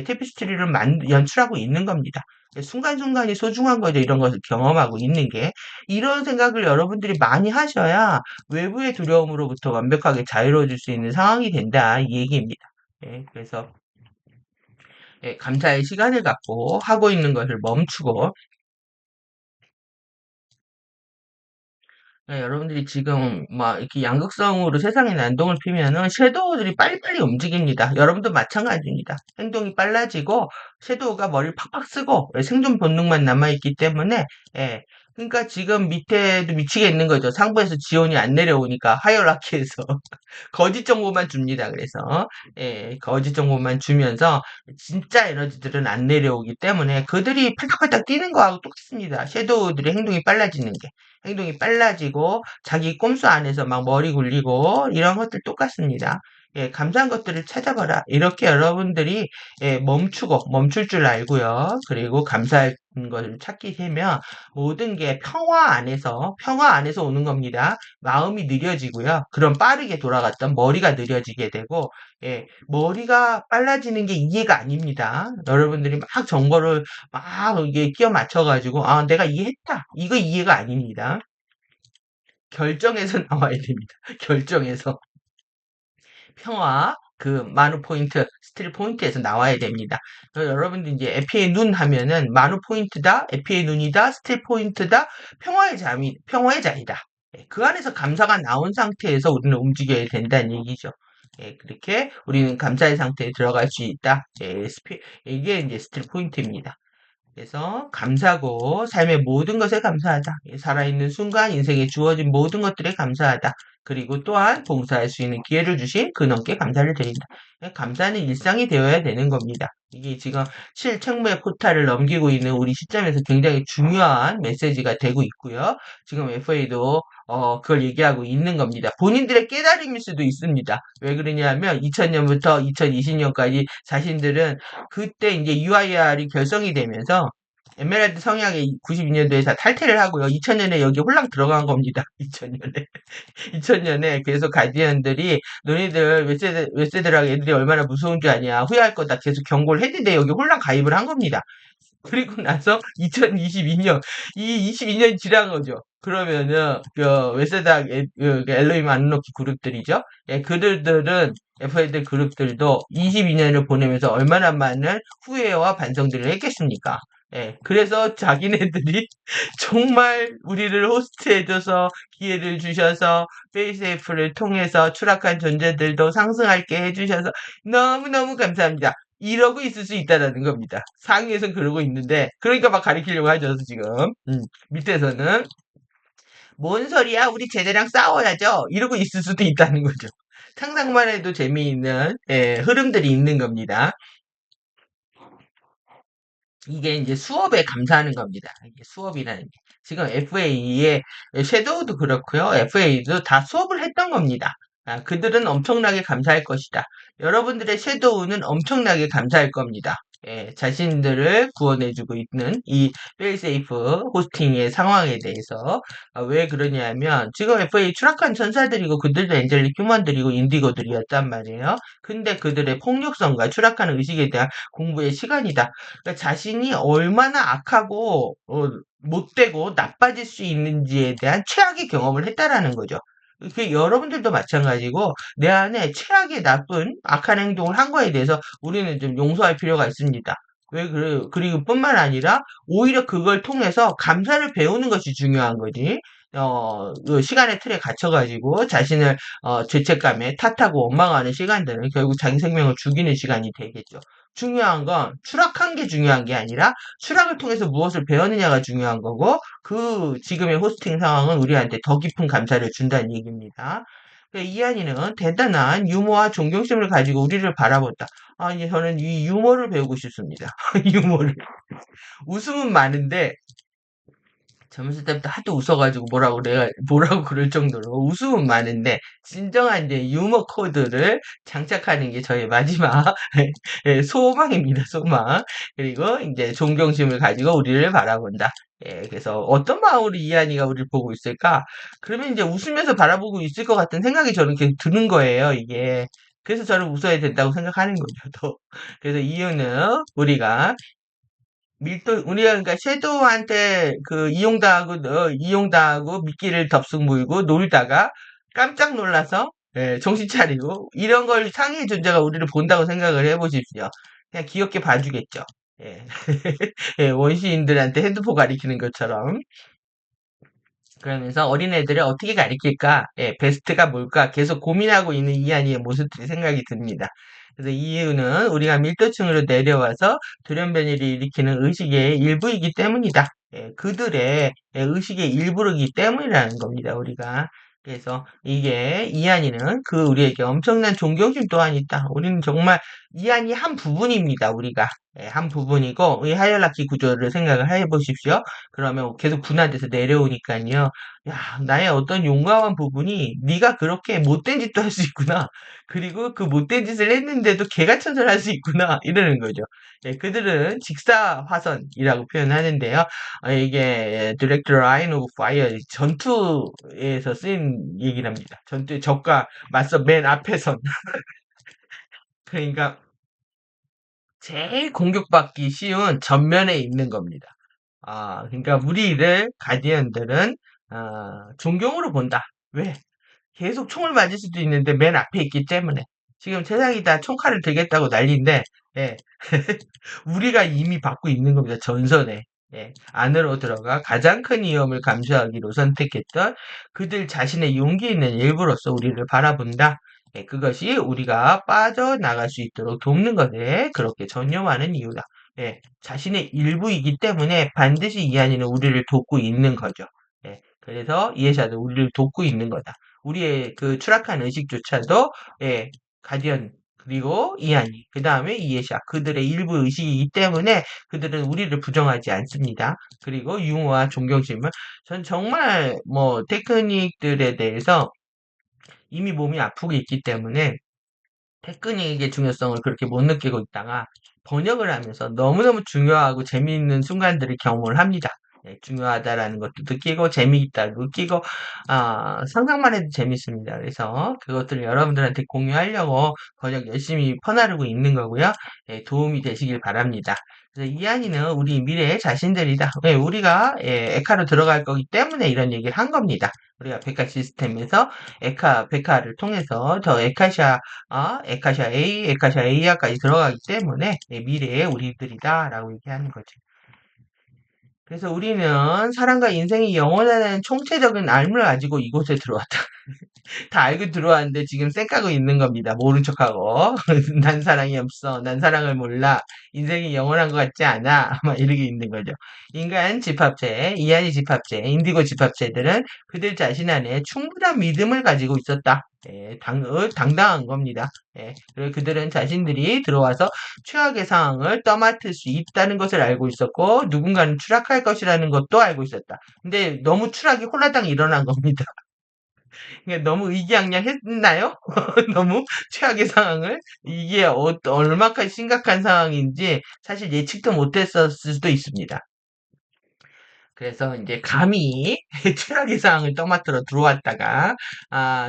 테피스트리를 연출하고 있는 겁니다. 순간순간이 소중한 거죠. 이런 것을 경험하고 있는 게. 이런 생각을 여러분들이 많이 하셔야 외부의 두려움으로부터 완벽하게 자유로워질 수 있는 상황이 된다. 이 얘기입니다. 그래서 감사의 시간을 갖고 하고 있는 것을 멈추고 여러분들이 지금 막 이렇게 양극성으로 세상에 난동을 피면은 섀도우들이 빨리빨리 움직입니다. 여러분도 마찬가지입니다. 행동이 빨라지고 섀도우가 머리를 팍팍 쓰고 생존 본능만 남아있기 때문에 그러니까 지금 밑에도 미치겠는 거죠. 상부에서 지원이 안 내려오니까 하이어라키에서 거짓 정보만 줍니다. 그래서 거짓 정보만 주면서 진짜 에너지들은 안 내려오기 때문에 그들이 팔딱팔딱 뛰는 거하고 똑같습니다. 섀도우들의 행동이 빨라지는 게. 행동이 빨라지고 자기 꼼수 안에서 막 머리 굴리고 이런 것들 똑같습니다. 감사한 것들을 찾아봐라. 이렇게 여러분들이 멈출 줄 알고요. 그리고 감사할 것을 찾게 되면 모든 게 평화 안에서 오는 겁니다. 마음이 느려지고요. 그럼 빠르게 돌아갔던 머리가 느려지게 되고, 머리가 빨라지는 게 이해가 아닙니다. 여러분들이 막 정보를 막 이게 끼워 맞춰가지고, 내가 이해했다. 이거 이해가 아닙니다. 결정에서 나와야 됩니다. 결정에서. 평화, 마누 포인트, 스틸 포인트에서 나와야 됩니다. 여러분들 이제 에피의 눈 하면은 마누 포인트다, 에피의 눈이다, 스틸 포인트다, 평화의 자이다. 그 안에서 감사가 나온 상태에서 우리는 움직여야 된다는 얘기죠. 그렇게 우리는 감사의 상태에 들어갈 수 있다. 이게 이제 스틸 포인트입니다. 그래서 감사고 삶의 모든 것에 감사하다. 살아있는 순간 인생에 주어진 모든 것들에 감사하다. 그리고 또한 봉사할 수 있는 기회를 주신 근원께 감사를 드린다. 감사는 일상이 되어야 되는 겁니다. 이게 지금 실책무의 포탈을 넘기고 있는 우리 시점에서 굉장히 중요한 메시지가 되고 있고요. 지금 FA도 그걸 얘기하고 있는 겁니다. 본인들의 깨달음일 수도 있습니다. 왜 그러냐면 2000년부터 2020년까지 자신들은 그때 이제 UIR이 결성이 되면서 에메랄드 성향의 92년도에 다 탈퇴를 하고요. 2000년에 여기 홀랑 들어간 겁니다. 2000년에. 2000년에 그래서 가디언들이 너희들 웨세드랑 애들이 얼마나 무서운 줄 아냐. 후회할 거다. 계속 경고를 했는데 여기 홀랑 가입을 한 겁니다. 그리고 나서 2022년, 이 22년이 지난 거죠. 그러면은, 웨세닥, 엘로임 안노키 그룹들이죠. 그들은, FA들 그룹들도 22년을 보내면서 얼마나 많은 후회와 반성들을 했겠습니까? 그래서 자기네들이 정말 우리를 호스트해줘서 기회를 주셔서 페이스F를 통해서 추락한 존재들도 상승할게 해주셔서 너무너무 감사합니다. 이러고 있을 수 있다라는 겁니다. 상위에서는 그러고 있는데, 그러니까 막 가리키려고 하죠, 지금. 밑에서는. 뭔 소리야? 우리 쟤네랑 싸워야죠. 이러고 있을 수도 있다는 거죠. 상상만 해도 재미있는, 흐름들이 있는 겁니다. 이게 이제 수업에 감사하는 겁니다. 이게 수업이라는 게. 지금 FA의 섀도우도 그렇고요. FA도 다 수업을 했던 겁니다. 아, 그들은 엄청나게 감사할 것이다. 여러분들의 섀도우는 엄청나게 감사할 겁니다. 자신들을 구원해주고 있는 이 페일세이프 호스팅의 상황에 대해서 왜 그러냐면 지금 FA 추락한 천사들이고 그들도 엔젤릭 휴먼들이고 인디고들이었단 말이에요. 근데 그들의 폭력성과 추락하는 의식에 대한 공부의 시간이다. 그러니까 자신이 얼마나 악하고 못되고 나빠질 수 있는지에 대한 최악의 경험을 했다라는 거죠. 그 여러분들도 마찬가지고 내 안에 최악의 나쁜 악한 행동을 한 거에 대해서 우리는 좀 용서할 필요가 있습니다. 왜 그래? 그리고 뿐만 아니라 오히려 그걸 통해서 감사를 배우는 것이 중요한 거지. 그 시간의 틀에 갇혀가지고 자신을 죄책감에 탓하고 원망하는 시간들은 결국 자기 생명을 죽이는 시간이 되겠죠. 중요한 건 추락한 게 중요한 게 아니라 추락을 통해서 무엇을 배웠느냐가 중요한 거고 그 지금의 호스팅 상황은 우리한테 더 깊은 감사를 준다는 얘기입니다. 이한이는 대단한 유머와 존경심을 가지고 우리를 바라본다. 아니, 저는 이 유머를 배우고 싶습니다. 유머를. 웃음은 많은데 젊었을 때부터 하도 웃어가지고 뭐라고 그럴 정도로 웃음은 많은데, 진정한 이제 유머 코드를 장착하는 게 저의 마지막 소망입니다, 소망. 그리고 이제 존경심을 가지고 우리를 바라본다. 그래서 어떤 마음으로 이한이가 우리를 보고 있을까? 그러면 이제 웃으면서 바라보고 있을 것 같은 생각이 저는 계속 드는 거예요, 이게. 그래서 저는 웃어야 된다고 생각하는 거죠, 또. 그래서 이유는 우리가 우리가 그러니까 섀도우한테 그 이용당하고 미끼를 덥석 물고 놀다가 깜짝 놀라서 정신 차리고 이런 걸 상위의 존재가 우리를 본다고 생각을 해보십시오. 그냥 귀엽게 봐주겠죠. 예. 예, 원시인들한테 핸드폰 가리키는 것처럼. 그러면서 어린애들을 어떻게 가리킬까? 베스트가 뭘까? 계속 고민하고 있는 이한이의 모습들이 생각이 듭니다. 그래서 이 이유는 우리가 밀도층으로 내려와서 돌연변이를 일으키는 의식의 일부이기 때문이다. 그들의 의식의 일부이기 때문이라는 겁니다, 우리가. 그래서 이게 이한이는 그 우리에게 엄청난 존경심 또한 있다. 우리는 정말 이한이 한 부분입니다, 우리가. 한 부분이고, 이 하이라키 구조를 생각을 해 보십시오. 그러면 계속 분화돼서 내려오니까요. 야, 나의 어떤 용감한 부분이 네가 그렇게 못된 짓도 할 수 있구나. 그리고 그 못된 짓을 했는데도 개가천선을 할 수 있구나. 이러는 거죠. 그들은 직사화선이라고 표현하는데요. 이게 디렉트 라인 오브 파이어 전투에서 쓰인 얘기랍니다. 전투의 적과 맞서 맨 앞에선. 그러니까 제일 공격받기 쉬운 전면에 있는 겁니다. 그러니까 우리를 가디언들은 존경으로 본다. 왜? 계속 총을 맞을 수도 있는데 맨 앞에 있기 때문에. 지금 세상이 다 총칼을 들겠다고 난리인데, 예. 우리가 이미 받고 있는 겁니다. 전선에. 안으로 들어가 가장 큰 위험을 감수하기로 선택했던 그들 자신의 용기 있는 일부로서 우리를 바라본다. 그것이 우리가 빠져나갈 수 있도록 돕는 것에 그렇게 전념하는 이유다. 자신의 일부이기 때문에 반드시 이한이는 우리를 돕고 있는 거죠. 그래서 이해샤도 우리를 돕고 있는 거다. 우리의 그 추락한 의식조차도 가디언 그리고 이한이 그 다음에 이해샤 그들의 일부 의식이기 때문에 그들은 우리를 부정하지 않습니다. 그리고 유머와 존경심을 전 정말 뭐 테크닉들에 대해서 이미 몸이 아프고 있기 때문에 테크닉의 중요성을 그렇게 못 느끼고 있다가 번역을 하면서 너무너무 중요하고 재미있는 순간들을 경험을 합니다. 중요하다라는 것도 느끼고 재미있다고 느끼고 상상만 해도 재밌습니다. 그래서 그것들을 여러분들한테 공유하려고 번역 열심히 퍼나르고 있는 거고요. 도움이 되시길 바랍니다. 그래서 이한이는 우리 미래의 자신들이다. 우리가 에카로 들어갈 거기 때문에 이런 얘기를 한 겁니다. 우리가 백화 시스템에서 백화를 통해서 더 에카샤 A, 에카샤 A야까지 들어가기 때문에 미래의 우리들이다라고 얘기하는 거죠. 그래서 우리는 사랑과 인생이 영원하다는 총체적인 알을 가지고 이곳에 들어왔다. 다 알고 들어왔는데 지금 쌩까고 있는 겁니다. 모른 척하고. 난 사랑이 없어. 난 사랑을 몰라. 인생이 영원한 것 같지 않아. 막 이렇게 있는 거죠. 인간 집합체, 이하이 집합체, 인디고 집합체들은 그들 자신 안에 충분한 믿음을 가지고 있었다. 예, 당당한 겁니다. 예, 그리고 그들은 자신들이 들어와서 최악의 상황을 떠맡을 수 있다는 것을 알고 있었고, 누군가는 추락할 것이라는 것도 알고 있었다. 근데 너무 추락이 홀라당 일어난 겁니다. 이게 너무 의기양양했나요? 너무 최악의 상황을 이게 얼마까지 심각한 상황인지 사실 예측도 못했었을 수도 있습니다. 그래서 이제 감히 추락의 상황을 떠맡으러 들어왔다가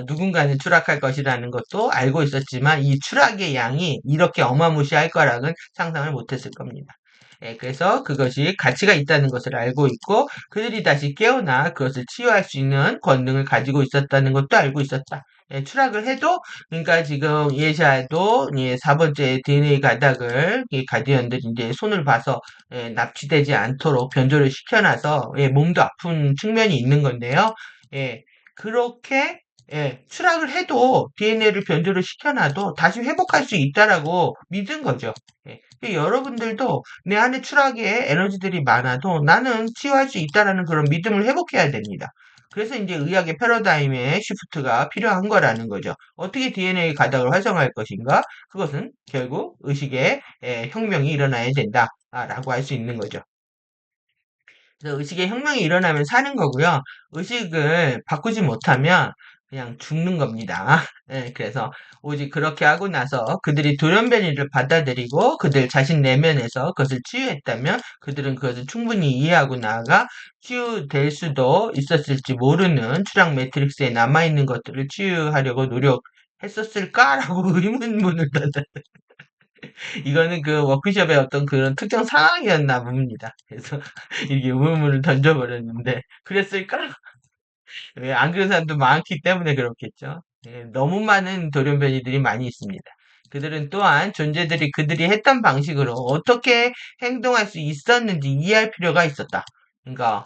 누군가는 추락할 것이라는 것도 알고 있었지만 이 추락의 양이 이렇게 어마무시할 거라고는 상상을 못했을 겁니다. 예, 그래서 그것이 가치가 있다는 것을 알고 있고 그들이 다시 깨어나 그것을 치유할 수 있는 권능을 가지고 있었다는 것도 알고 있었다. 예, 추락을 해도 그러니까 지금 예시아도 4번째 DNA 가닥을 이 가디언들이 이제 손을 봐서 예, 납치되지 않도록 변조를 시켜놔서 예, 몸도 아픈 측면이 있는 건데요. 예, 그렇게 예, 추락을 해도 DNA를 변조를 시켜놔도 다시 회복할 수 있다라고 믿은 거죠. 예, 여러분들도 내 안에 추락의 에너지들이 많아도 나는 치유할 수 있다라는 그런 믿음을 회복해야 됩니다. 그래서 이제 의학의 패러다임의 시프트가 필요한 거라는 거죠. 어떻게 DNA 가닥을 활성화할 것인가? 그것은 결국 의식의 혁명이 일어나야 된다라고 할 수 있는 거죠. 그래서 의식의 혁명이 일어나면 사는 거고요. 의식을 바꾸지 못하면 그냥 죽는 겁니다. 예, 그래서 오직 그렇게 하고 나서 그들이 돌연변이를 받아들이고 그들 자신 내면에서 그것을 치유했다면 그들은 그것을 충분히 이해하고 나아가 치유될 수도 있었을지 모르는 추락 매트릭스에 남아있는 것들을 치유하려고 노력했었을까라고 의문문을 던져. 이거는 그 워크숍의 어떤 그런 특정 상황이었나 봅니다. 그래서 이렇게 의문문을 던져버렸는데, 그랬을까? 왜 안 그런 사람도 많기 때문에 그렇겠죠. 예, 너무 많은 돌연변이들이 많이 있습니다. 그들은 또한 존재들이 그들이 했던 방식으로 어떻게 행동할 수 있었는지 이해할 필요가 있었다. 그러니까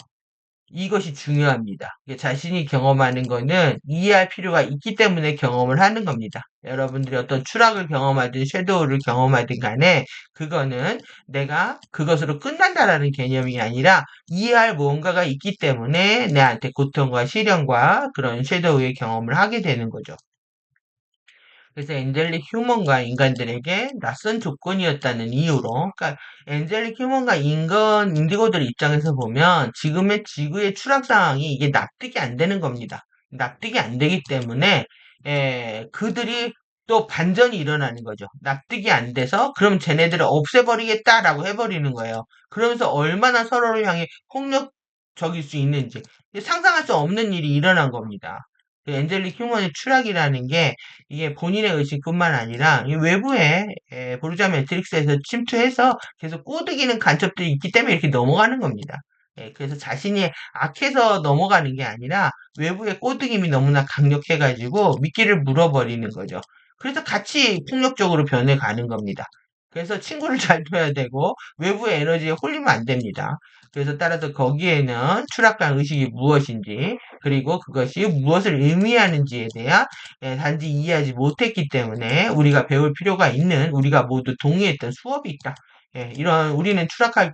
이것이 중요합니다. 자신이 경험하는 거는 이해할 필요가 있기 때문에 경험을 하는 겁니다. 여러분들이 어떤 추락을 경험하든 섀도우를 경험하든 간에 그거는 내가 그것으로 끝난다라는 개념이 아니라 이해할 무언가가 있기 때문에 내한테 고통과 시련과 그런 섀도우의 경험을 하게 되는 거죠. 그래서 엔젤릭 휴먼과 인간들에게 낯선 조건이었다는 이유로, 그러니까 엔젤릭 휴먼과 인디고들 입장에서 보면 지금의 지구의 추락 상황이 이게 납득이 안 되는 겁니다. 납득이 안 되기 때문에 그들이 또 반전이 일어나는 거죠. 납득이 안 돼서 그럼 쟤네들을 없애버리겠다라고 해버리는 거예요. 그러면서 얼마나 서로를 향해 폭력적일 수 있는지 상상할 수 없는 일이 일어난 겁니다. 그 엔젤릭 휴먼의 추락이라는 게 이게 본인의 의식뿐만 아니라 이 외부에 보르자 매트릭스에서 침투해서 계속 꼬드기는 간첩들이 있기 때문에 이렇게 넘어가는 겁니다. 그래서 자신이 악해서 넘어가는 게 아니라 외부의 꼬드김이 너무나 강력해가지고 미끼를 물어버리는 거죠. 그래서 같이 폭력적으로 변해가는 겁니다. 그래서 친구를 잘 둬야 되고 외부의 에너지에 홀리면 안 됩니다. 그래서 따라서 거기에는 추락한 의식이 무엇인지 그리고 그것이 무엇을 의미하는지에 대한 단지 이해하지 못했기 때문에 우리가 배울 필요가 있는 우리가 모두 동의했던 수업이 있다. 이런 우리는 추락하는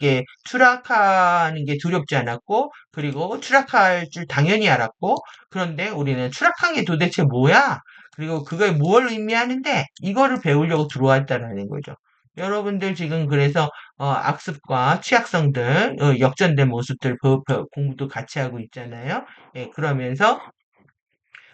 게 두렵지 않았고 그리고 추락할 줄 당연히 알았고 그런데 우리는 추락한 게 도대체 뭐야? 그리고 그걸 뭘 의미하는데 이거를 배우려고 들어왔다라는 거죠. 여러분들 지금 그래서 악습과 취약성들 역전된 모습들 공부도 같이 하고 있잖아요. 그러면서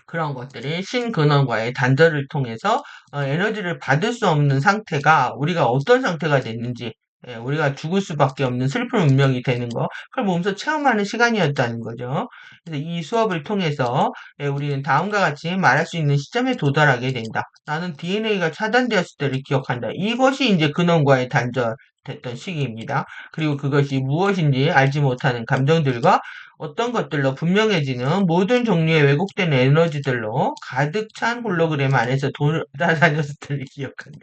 그런 것들이 신근원과의 단절을 통해서 에너지를 받을 수 없는 상태가 우리가 어떤 상태가 됐는지 우리가 죽을 수밖에 없는 슬픈 운명이 되는 거 그걸 몸소 체험하는 시간이었다는 거죠. 그래서 이 수업을 통해서 우리는 다음과 같이 말할 수 있는 시점에 도달하게 된다. 나는 DNA가 차단되었을 때를 기억한다. 이것이 이제 근원과의 단절됐던 시기입니다. 그리고 그것이 무엇인지 알지 못하는 감정들과 어떤 것들로 분명해지는 모든 종류의 왜곡된 에너지들로 가득 찬 홀로그램 안에서 돌아다녔을 때를 기억한다.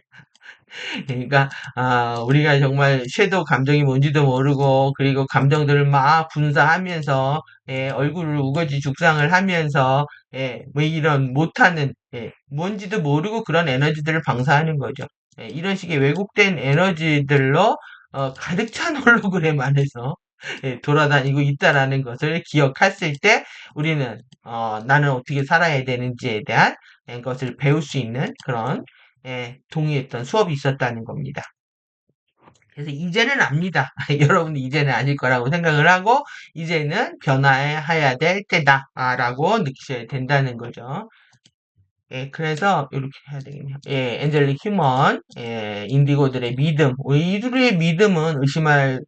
그러니까 우리가 정말 섀도우 감정이 뭔지도 모르고 그리고 감정들을 막 분사하면서 얼굴을 우거지 죽상을 하면서 뭐 이런 못하는 뭔지도 모르고 그런 에너지들을 방사하는 거죠. 이런 식의 왜곡된 에너지들로 가득 찬 홀로그램 안에서 돌아다니고 있다라는 것을 기억했을 때 우리는 나는 어떻게 살아야 되는지에 대한 것을 배울 수 있는 그런 동의했던 수업이 있었다는 겁니다. 그래서 이제는 압니다. 여러분 이제는 아실 거라고 생각을 하고 이제는 변화해야 될 때다라고 느끼셔야 된다는 거죠. 그래서 이렇게 해야 되겠네요. 엔젤릭 휴먼, 인디고들의 믿음. 이들의 믿음은 의심할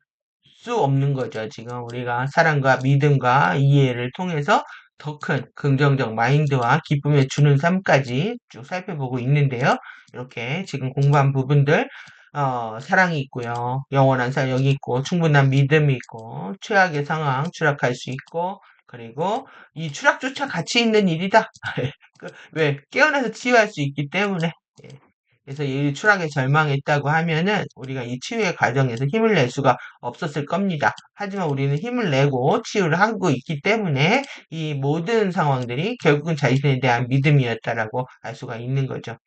수 없는 거죠. 지금 우리가 사랑과 믿음과 이해를 통해서 더 큰 긍정적 마인드와 기쁨에 주는 삶까지 쭉 살펴보고 있는데요. 이렇게 지금 공부한 부분들, 사랑이 있고요. 영원한 사역이 있고, 충분한 믿음이 있고, 최악의 상황 추락할 수 있고, 그리고 이 추락조차 가치 있는 일이다. 왜? 깨어나서 치유할 수 있기 때문에. 예. 그래서 이 추락에 절망했다고 하면은 우리가 이 치유의 과정에서 힘을 낼 수가 없었을 겁니다. 하지만 우리는 힘을 내고 치유를 하고 있기 때문에 이 모든 상황들이 결국은 자신에 대한 믿음이었다라고 알 수가 있는 거죠.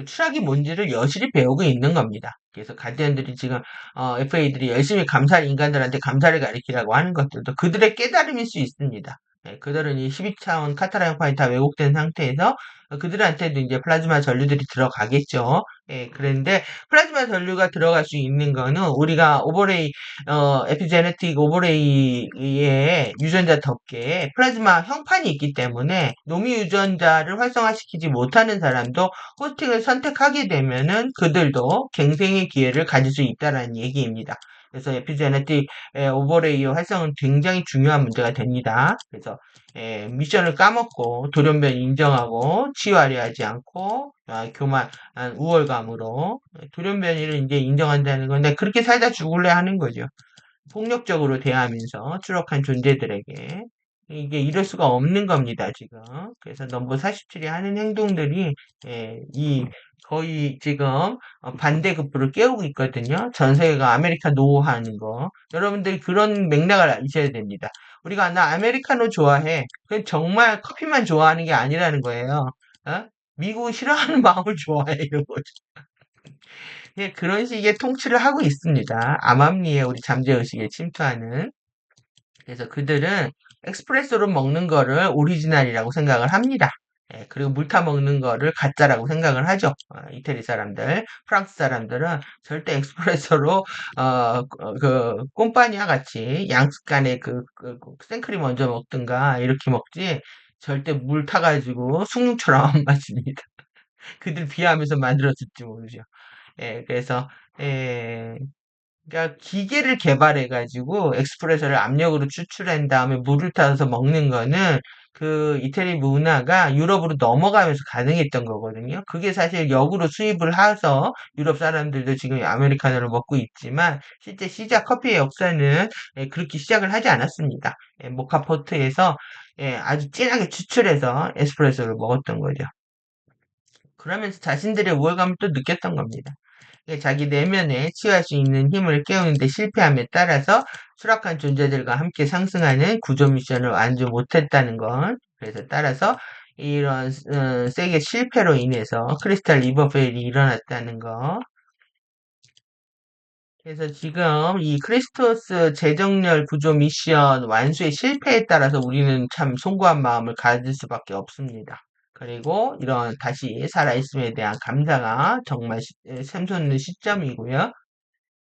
추락이 뭔지를 여실히 배우고 있는 겁니다. 그래서 가디언들이 지금 FA들이 열심히 인간들한테 감사를 가리키라고 하는 것들도 그들의 깨달음일 수 있습니다. 그들은 이 12차원 카타라이온파이 다 왜곡된 상태에서 그들한테도 이제 플라즈마 전류들이 들어가겠죠. 그런데 플라즈마 전류가 들어갈 수 있는 거는 우리가 에피제네틱 오버레이의 유전자 덮개에 플라즈마 형판이 있기 때문에 노미 유전자를 활성화시키지 못하는 사람도 호스팅을 선택하게 되면은 그들도 갱생의 기회를 가질 수 있다는 얘기입니다. 그래서 에피제네틱 오버레이어 활성은 굉장히 중요한 문제가 됩니다. 그래서 미션을 까먹고 돌연변 인정하고 치유하려 하지 않고 교만한 우월감으로 돌연변이를 이제 인정한다는 건데 그렇게 살다 죽을래 하는 거죠. 폭력적으로 대하면서 추락한 존재들에게 이게 이럴 수가 없는 겁니다, 지금. 그래서 넘버 47이 하는 행동들이 이 거의 지금 반대급부를 깨우고 있거든요. 전 세계가 아메리카노 하는 거. 여러분들이 그런 맥락을 아셔야 됩니다. 우리가 나 아메리카노 좋아해. 그건 정말 커피만 좋아하는 게 아니라는 거예요. 어? 미국을 싫어하는 마음을 좋아해, 이런 거죠. 그런 식의 통치를 하고 있습니다. 암암리에 우리 잠재의식에 침투하는. 그래서 그들은 엑스프레소로 먹는 거를 오리지널이라고 생각을 합니다. 그리고 물 타 먹는 거를 가짜라고 생각을 하죠. 이태리 사람들, 프랑스 사람들은 절대 엑스프레소로 그 꼼파니아 같이 양습간에 그 생크림 먼저 먹든가 이렇게 먹지 절대 물 타가지고 숭늉처럼 안 마십니다. 그들 비하하면서 만들었을지 모르죠. 그래서 예, 그러니까 기계를 개발해 가지고 에스프레소를 압력으로 추출한 다음에 물을 타서 먹는 거는 그 이태리 문화가 유럽으로 넘어가면서 가능했던 거거든요. 그게 사실 역으로 수입을 해서 유럽 사람들도 지금 아메리카노를 먹고 있지만 실제 시작 커피의 역사는 그렇게 시작을 하지 않았습니다. 모카포트에서 아주 진하게 추출해서 에스프레소를 먹었던 거죠. 그러면서 자신들의 우월감을 또 느꼈던 겁니다. 자기 내면에 치유할 수 있는 힘을 깨우는데 실패함에 따라서 수락한 존재들과 함께 상승하는 구조 미션을 완주 못했다는 건 그래서 따라서 이런 세계 실패로 인해서 크리스탈 리버페일이 일어났다는 거. 그래서 지금 이 크리스토스 재정렬 구조 미션 완수의 실패에 따라서 우리는 참 송구한 마음을 가질 수밖에 없습니다. 그리고 이런 다시 살아있음에 대한 감사가 정말 샘솟는 시점이고요.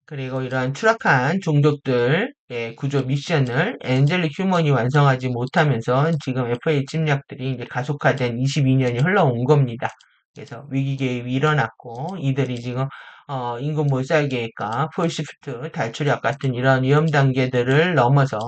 그리고 이러한 추락한 종족들의 구조 미션을 엔젤릭 휴먼이 완성하지 못하면서 지금 FA 침략들이 이제 가속화된 22년이 흘러온 겁니다. 그래서 위기 개입이 일어났고 이들이 지금 인구 몰살 계획과 폴시프트 탈출약 같은 이런 위험 단계들을 넘어서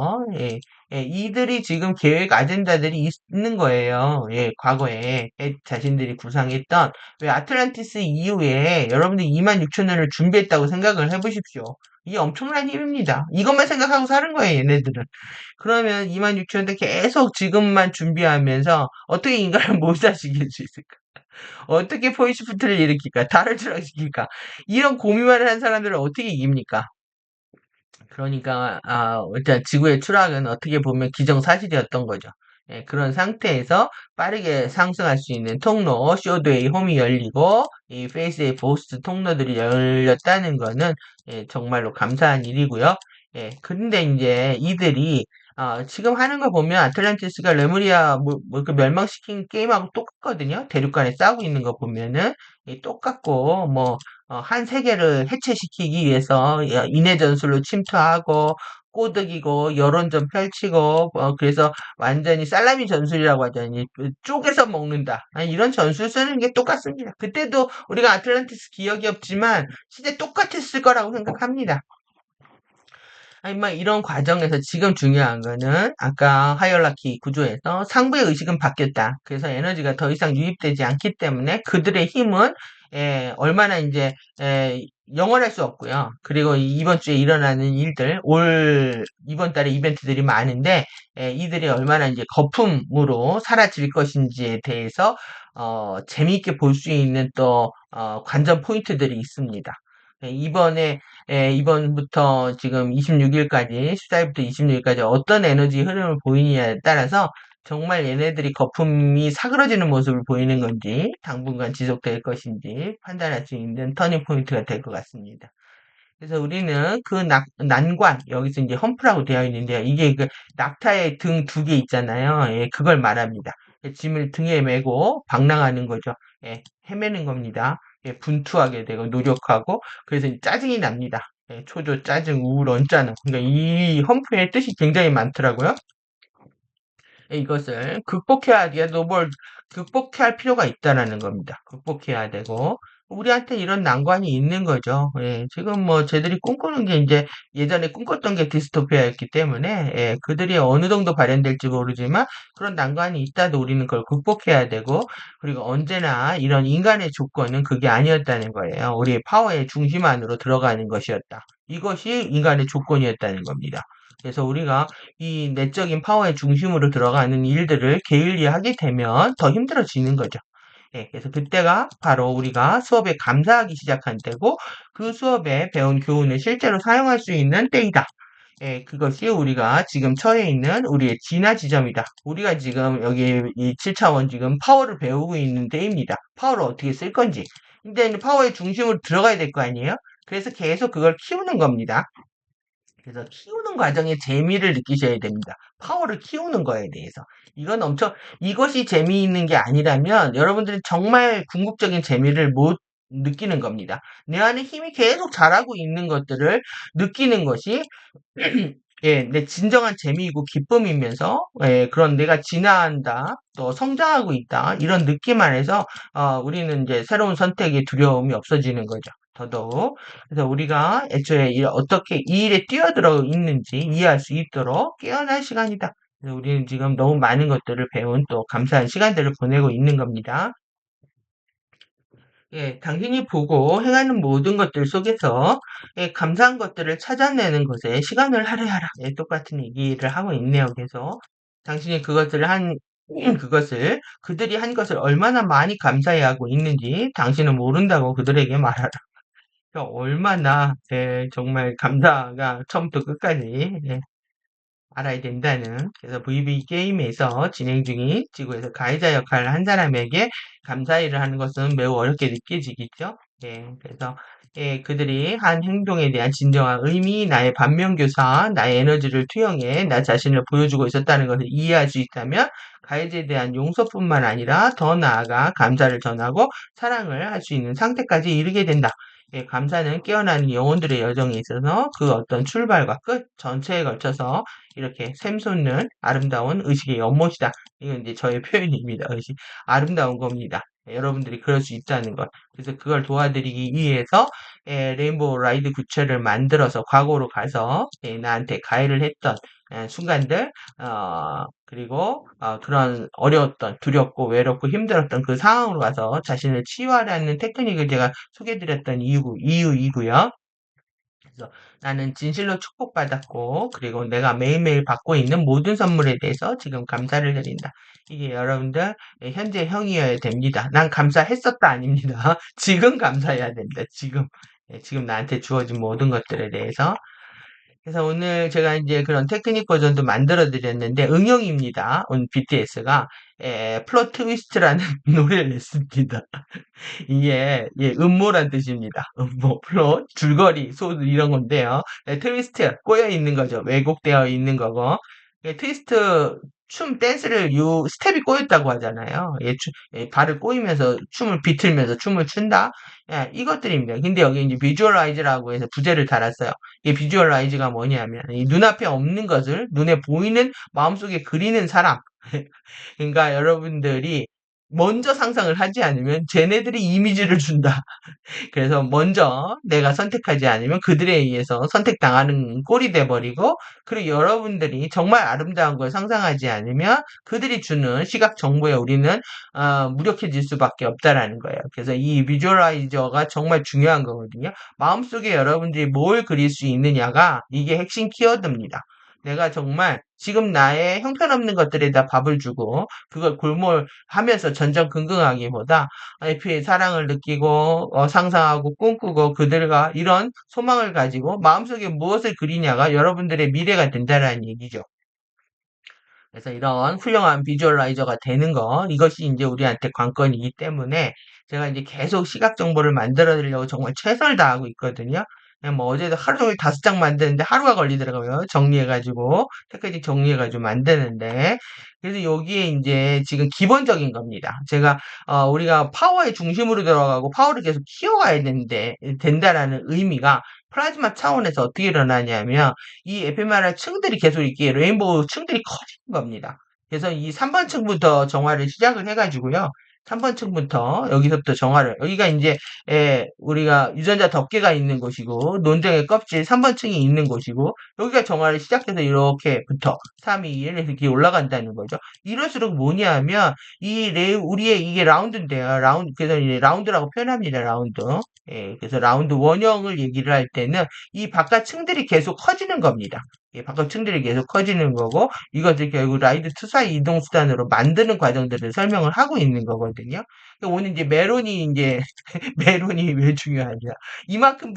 이들이 지금 계획 아젠다들이 있는 거예요. 과거에 자신들이 구상했던 왜 아틀란티스 이후에 여러분들 2만 6천 년을 준비했다고 생각을 해보십시오. 이게 엄청난 힘입니다. 이것만 생각하고 사는 거예요, 얘네들은. 그러면 2만 6천 년 계속 지금만 준비하면서 어떻게 인간을 몰살시킬 수 있을까? 어떻게 포인트를 일으킬까? 달을 추락시킬까? 이런 고민만 한 사람들을 어떻게 이깁니까? 그러니까 일단 지구의 추락은 어떻게 보면 기정사실이었던 거죠. 예, 그런 상태에서 빠르게 상승할 수 있는 통로, 쇼드웨이 홈이 열리고 이 페이스웨이 보스트 통로들이 열렸다는 거는 예, 정말로 감사한 일이고요. 예, 근데 이제 이들이 지금 하는 거 보면 아틀란티스가 레무리아 그 멸망시킨 게임하고 똑같거든요. 대륙 간에 싸우고 있는 거 보면은 똑같고 뭐 한 세계를 해체시키기 위해서 인해 전술로 침투하고 꼬드기고 여론전 펼치고 그래서 완전히 살라미 전술이라고 하잖아요. 그 쪼개서 먹는다. 아니, 이런 전술 쓰는 게 똑같습니다. 그때도 우리가 아틀란티스 기억이 없지만 진짜 똑같았을 거라고 생각합니다. 아니, 막 이런 과정에서 지금 중요한 거는 아까 하이얼라키 구조에서 상부의 의식은 바뀌었다. 그래서 에너지가 더 이상 유입되지 않기 때문에 그들의 힘은 얼마나 이제 영원할 수 없고요. 그리고 이번 주에 일어나는 일들, 이번 달에 이벤트들이 많은데 이들이 얼마나 이제 거품으로 사라질 것인지에 대해서 재미있게 볼 수 있는 또 관전 포인트들이 있습니다. 이번부터 지금 26일까지, 14일부터 26일까지 어떤 에너지 흐름을 보이느냐에 따라서 정말 얘네들이 거품이 사그러지는 모습을 보이는 건지, 당분간 지속될 것인지 판단할 수 있는 터닝 포인트가 될 것 같습니다. 그래서 우리는 그 난관, 여기서 이제 험프라고 되어 있는데요. 이게 그 낙타의 등 두 개 있잖아요. 예, 그걸 말합니다. 짐을 등에 메고 방랑하는 거죠. 예, 헤매는 겁니다. 예, 분투하게 되고 노력하고 그래서 짜증이 납니다. 예, 초조, 짜증, 우울, 언짢음. 그러니까 이 험프의 뜻이 굉장히 많더라고요. 이것을 극복해야 돼도 뭘 극복해야 할 필요가 있다라는 겁니다. 극복해야 되고 우리한테 이런 난관이 있는 거죠. 예, 지금 뭐 쟤들이 꿈꾸는 게 이제 예전에 꿈꿨던 게 디스토피아였기 때문에 예, 그들이 어느 정도 발현될지 모르지만 그런 난관이 있다도 우리는 그걸 극복해야 되고 그리고 언제나 이런 인간의 조건은 그게 아니었다는 거예요. 우리의 파워의 중심 안으로 들어가는 것이었다. 이것이 인간의 조건이었다는 겁니다. 그래서 우리가 이 내적인 파워의 중심으로 들어가는 일들을 게을리하게 되면 더 힘들어지는 거죠. 예, 그래서 그때가 바로 우리가 수업에 감사하기 시작한 때고 그 수업에 배운 교훈을 실제로 사용할 수 있는 때이다. 예, 그것이 우리가 지금 처해 있는 우리의 진화 지점이다. 우리가 지금 여기 이 7차원 지금 파워를 배우고 있는 때입니다. 파워를 어떻게 쓸 건지. 근데 파워의 중심으로 들어가야 될 거 아니에요? 그래서 계속 그걸 키우는 겁니다. 그래서 키우는 과정에 재미를 느끼셔야 됩니다. 파워를 키우는 거에 대해서. 이것이 재미있는 게 아니라면 여러분들은 정말 궁극적인 재미를 못 느끼는 겁니다. 내 안에 힘이 계속 자라고 있는 것들을 느끼는 것이 예, 내 진정한 재미이고 기쁨이면서 그런 내가 진화한다, 또 성장하고 있다 이런 느낌 안에서 우리는 이제 새로운 선택의 두려움이 없어지는 거죠. 더더욱 그래서 우리가 애초에 어떻게 이 일에 뛰어들어 있는지 이해할 수 있도록 깨어날 시간이다. 그래서 우리는 지금 너무 많은 것들을 배운 또 감사한 시간들을 보내고 있는 겁니다. 예, 당신이 보고 행하는 모든 것들 속에서 감사한 것들을 찾아내는 것에 시간을 할애하라. 예, 똑같은 얘기를 하고 있네요. 계속 당신이 그들이 한 것을 얼마나 많이 감사해 하고 있는지 당신은 모른다고 그들에게 말하라. 그러니까 얼마나 정말 감사가 처음부터 끝까지 알아야 된다는 그래서 VB 게임에서 진행 중인 지구에서 가해자 역할을 한 사람에게 감사일을 하는 것은 매우 어렵게 느껴지겠죠. 예, 그래서 그들이 한 행동에 대한 진정한 의미, 나의 반면교사, 나의 에너지를 투영해 나 자신을 보여주고 있었다는 것을 이해할 수 있다면 가해자에 대한 용서뿐만 아니라 더 나아가 감사를 전하고 사랑을 할 수 있는 상태까지 이르게 된다. 예, 감사는 깨어나는 영혼들의 여정에 있어서 그 어떤 출발과 끝 전체에 걸쳐서 이렇게 샘솟는 아름다운 의식의 연못이다. 이건 이제 저의 표현입니다. 의식. 아름다운 겁니다. 여러분들이 그럴 수 있다는 것. 그래서 그걸 도와드리기 위해서 레인보우 라이드 구체를 만들어서 과거로 가서 나한테 가해를 했던 순간들, 그리고 그런 어려웠던, 두렵고 외롭고 힘들었던 그 상황으로 가서 자신을 치유하려는 테크닉을 제가 소개해드렸던 이유이고요. 그래서 나는 진실로 축복받았고, 그리고 내가 매일매일 받고 있는 모든 선물에 대해서 지금 감사를 드린다. 이게 여러분들 현재 형이어야 됩니다. 난 감사했었다 아닙니다. 지금 감사해야 됩니다. 지금. 지금 나한테 주어진 모든 것들에 대해서. 그래서 오늘 제가 이제 그런 테크닉 버전도 만들어 드렸는데 응용입니다. 오늘 BTS가 플롯 트위스트라는 노래를 냈습니다. 이게 예, 음모란 뜻입니다. 음모, 플롯, 줄거리, 소드 이런 건데요. 트위스트 꼬여 있는 거죠. 왜곡되어 있는 거고. 트위스트 댄스를 스텝이 꼬였다고 하잖아요. 발을 꼬이면서 춤을 비틀면서 춤을 춘다. 예, 이것들입니다. 근데 여기 이제 비주얼라이즈라고 해서 부제를 달았어요. 이 비주얼라이즈가 뭐냐면 이 눈앞에 없는 것을 눈에 보이는 마음속에 그리는 사람. 그러니까 여러분들이 먼저 상상을 하지 않으면 쟤네들이 이미지를 준다. 그래서 먼저 내가 선택하지 않으면 그들에 의해서 선택당하는 꼴이 돼버리고, 그리고 여러분들이 정말 아름다운 걸 상상하지 않으면 그들이 주는 시각 정보에 우리는 무력해질 수밖에 없다라는 거예요. 그래서 이 비주얼라이저가 정말 중요한 거거든요. 마음속에 여러분들이 뭘 그릴 수 있느냐가 이게 핵심 키워드입니다. 내가 정말 지금 나의 형편없는 것들에다 밥을 주고 그걸 골몰하면서 전전긍긍하기보다 FA의 사랑을 느끼고 상상하고 꿈꾸고 그들과 이런 소망을 가지고 마음속에 무엇을 그리냐가 여러분들의 미래가 된다는 얘기죠. 그래서 이런 훌륭한 비주얼라이저가 되는 거, 이것이 이제 우리한테 관건이기 때문에 제가 이제 계속 시각 정보를 만들어 드리려고 정말 최선을 다하고 있거든요. 그냥 뭐 어제도 하루 종일 5장 만드는데 하루가 걸리더라고요. 정리해가지고, 테크닉 정리해가지고 만드는데. 그래서 여기에 이제 지금 기본적인 겁니다. 제가, 우리가 파워의 중심으로 들어가고 파워를 계속 키워가야 된다라는 의미가 플라즈마 차원에서 어떻게 일어나냐면, 이 에피메랄 층들이 계속 이렇게 레인보우 층들이 커지는 겁니다. 그래서 이 3번 층부터 정화를 시작을 해가지고요. 3번 층부터 여기서부터 정화를 여기가 이제 우리가 유전자 덮개가 있는 곳이고 논쟁의 껍질 3번 층이 있는 곳이고 여기가 정화를 시작해서 이렇게부터 3, 2, 1 이렇게 올라간다는 거죠. 이럴수록 뭐냐면 우리의 이게 라운드인데요. 그래서 이제 라운드라고 표현합니다. 라운드. 예, 그래서 라운드 원형을 얘기를 할 때는 이 바깥 층들이 계속 커지는 겁니다. 예, 바깥 층들이 계속 커지는 거고 이것을 결국 라이드 투사의 이동 수단으로 만드는 과정들을 설명을 하고 있는 거거든요. 오늘 이제 메론이 이제 메론이 왜 중요하냐? 이만큼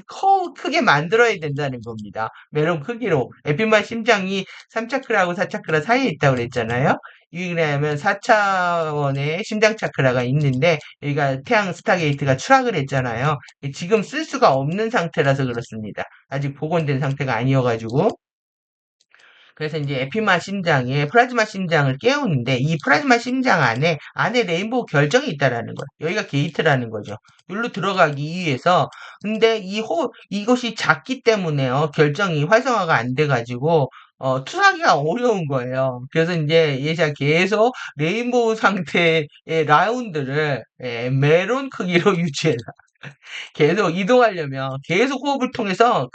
크게 만들어야 된다는 겁니다. 메론 크기로 에피말 심장이 3차크라하고 4차크라 사이에 있다고 그랬잖아요. 이게 왜냐하면 4차원의 심장 차크라가 있는데 여기가 태양 스타게이트가 추락을 했잖아요. 지금 쓸 수가 없는 상태라서 그렇습니다. 아직 복원된 상태가 아니어가지고. 그래서 이제 에피마 심장에 플라즈마 심장을 깨우는데 이 플라즈마 심장 안에 레인보우 결정이 있다라는 거예요. 여기가 게이트라는 거죠. 여기로 들어가기 위해서 근데 이것이 작기 때문에요. 결정이 활성화가 안 돼가지고 투사하기가 어려운 거예요. 그래서 이제 얘가 계속 레인보우 상태의 라운드를 메론 크기로 유지해라. 계속 이동하려면 계속 호흡을 통해서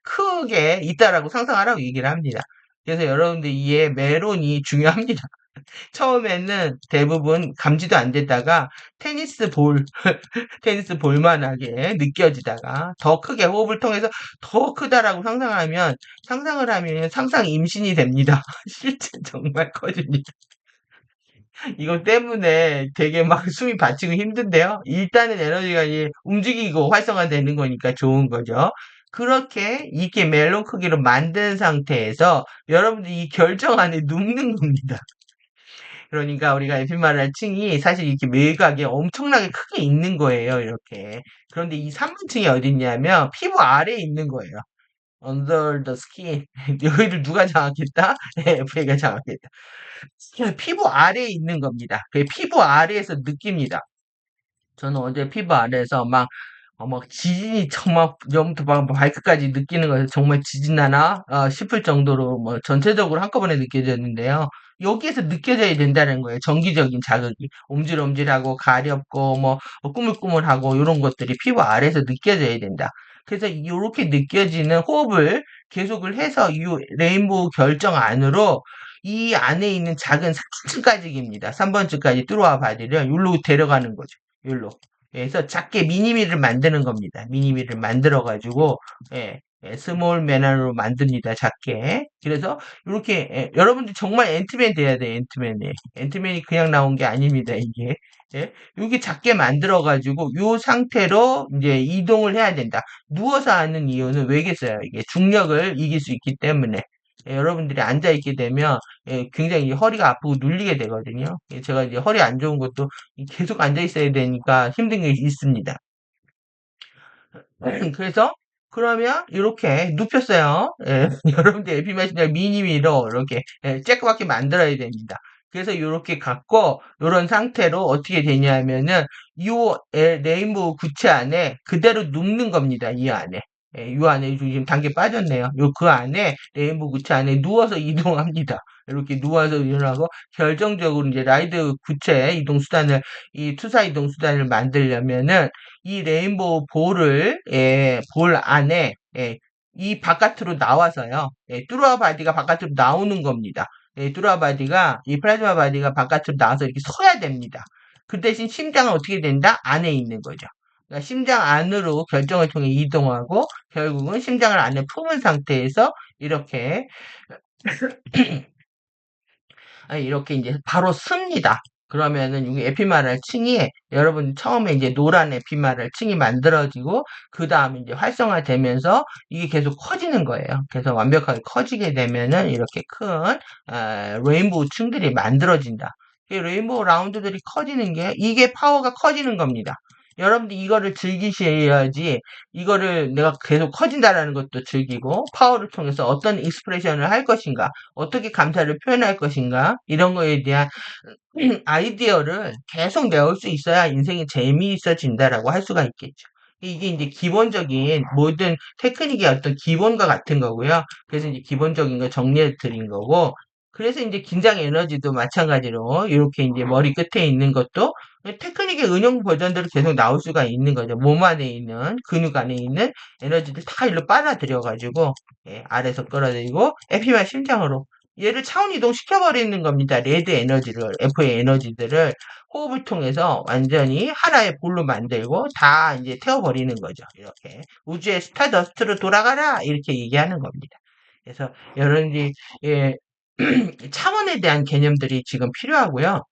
크게 있다라고 상상하라고 얘기를 합니다. 그래서 여러분들 이에 메론이 중요합니다. 처음에는 대부분 감지도 안 됐다가 테니스 볼, 테니스 볼만하게 느껴지다가 더 크게 호흡을 통해서 더 크다라고 상상을 하면 상상 임신이 됩니다. 실제 정말 커집니다. 이것 때문에 되게 막 숨이 받치고 힘든데요. 일단은 에너지가 이제 움직이고 활성화되는 거니까 좋은 거죠. 그렇게 이렇게 멜론 크기로 만든 상태에서 여러분들이 이 결정 안에 눕는 겁니다. 그러니까 우리가 에피메랄 층이 사실 이렇게 외곽에 엄청나게 크게 있는 거예요. 이렇게. 그런데 이 3분 층이 어디 있냐면 피부 아래에 있는 거예요. under the skin. 여기를 누가 장악했다? FA가 장악했다. 그냥 피부 아래에 있는 겁니다. 그 피부 아래에서 느낍니다. 저는 어제 피부 아래에서 막 지진이 정말 여부터 막 발끝까지 느끼는 거예요. 정말 지진 나나? 싶을 정도로 뭐 전체적으로 한꺼번에 느껴졌는데요. 여기에서 느껴져야 된다는 거예요. 정기적인 자극이. 옴질옴질하고 가렵고 꾸물꾸물하고 이런 것들이 피부 아래에서 느껴져야 된다. 그래서 이렇게 느껴지는 호흡을 계속을 해서 이 레인보우 결정 안으로 이 안에 있는 작은 3층까지입니다. 3번층까지 뚫어와 봐드려 여기로 데려가는 거죠. 여기로. 그래서 작게 미니미를 만드는 겁니다. 미니미를 만들어 가지고 예, 스몰 매너로 만듭니다. 작게. 그래서 이렇게 여러분들 정말 앤트맨 돼야 돼요. 앤트맨이. 앤트맨이 그냥 나온 게 아닙니다. 이게. 예? 이게 작게 만들어 가지고 이 상태로 이제 이동을 해야 된다. 누워서 하는 이유는 왜겠어요? 이게 중력을 이길 수 있기 때문에. 여러분들이 앉아 있게 되면 굉장히 허리가 아프고 눌리게 되거든요. 제가 이제 허리 안 좋은 것도 계속 앉아 있어야 되니까 힘든 게 있습니다. 그래서 그러면 이렇게 눕혔어요. 예, 여러분들 에피마시냐 미니미로 이렇게 쬐끄맣게 만들어야 됩니다. 그래서 이렇게 갖고 이런 상태로 어떻게 되냐면은 요 레인보우 구체 안에 그대로 눕는 겁니다. 이 안에. 이 안에 지금 단계 빠졌네요. 요 그 안에 레인보우 구체 안에 누워서 이동합니다. 이렇게 누워서 일어나고 결정적으로 이제 라이드 구체 이동 수단을 이 투사 이동 수단을 만들려면은 이 레인보우 볼을 볼 안에 이 바깥으로 나와서요. 뚜루아 바디가 바깥으로 나오는 겁니다. 뚜루아 바디가 이 플라즈마 바디가 바깥으로 나와서 이렇게 서야 됩니다. 그 대신 심장은 어떻게 된다? 안에 있는 거죠. 그러니까 심장 안으로 결정을 통해 이동하고 결국은 심장을 안에 품은 상태에서 이렇게 이렇게 이제 바로 씁니다. 그러면은 여기 에피마랄 층이 여러분 처음에 이제 노란 에피마랄 층이 만들어지고 그 다음에 이제 활성화되면서 이게 계속 커지는 거예요. 그래서 완벽하게 커지게 되면은 이렇게 큰 레인보우 층들이 만들어진다. 이 레인보우 라운드들이 커지는 게 이게 파워가 커지는 겁니다. 여러분들 이거를 즐기셔야지 이거를 내가 계속 커진다라는 것도 즐기고 파워를 통해서 어떤 익스프레션을 할 것인가 어떻게 감사를 표현할 것인가 이런 거에 대한 아이디어를 계속 내올 수 있어야 인생이 재미있어진다라고 할 수가 있겠죠. 이게 이제 기본적인 모든 테크닉의 어떤 기본과 같은 거고요. 그래서 이제 기본적인 거 정리해 드린 거고, 그래서 이제 긴장 에너지도 마찬가지로 이렇게 이제 머리 끝에 있는 것도 테크닉의 응용 버전대로 계속 나올 수가 있는 거죠. 몸 안에 있는 근육 안에 있는 에너지들 다 일로 빨아들여 가지고 아래서 끌어들이고 에피만 심장으로 얘를 차원 이동 시켜버리는 겁니다. 레드 에너지를, F의 에너지들을 호흡을 통해서 완전히 하나의 볼로 만들고 다 이제 태워버리는 거죠. 이렇게. 우주의 스타더스트로 돌아가라! 이렇게 얘기하는 겁니다. 그래서 여러분들이, 예, 차원에 대한 개념들이 지금 필요하고요.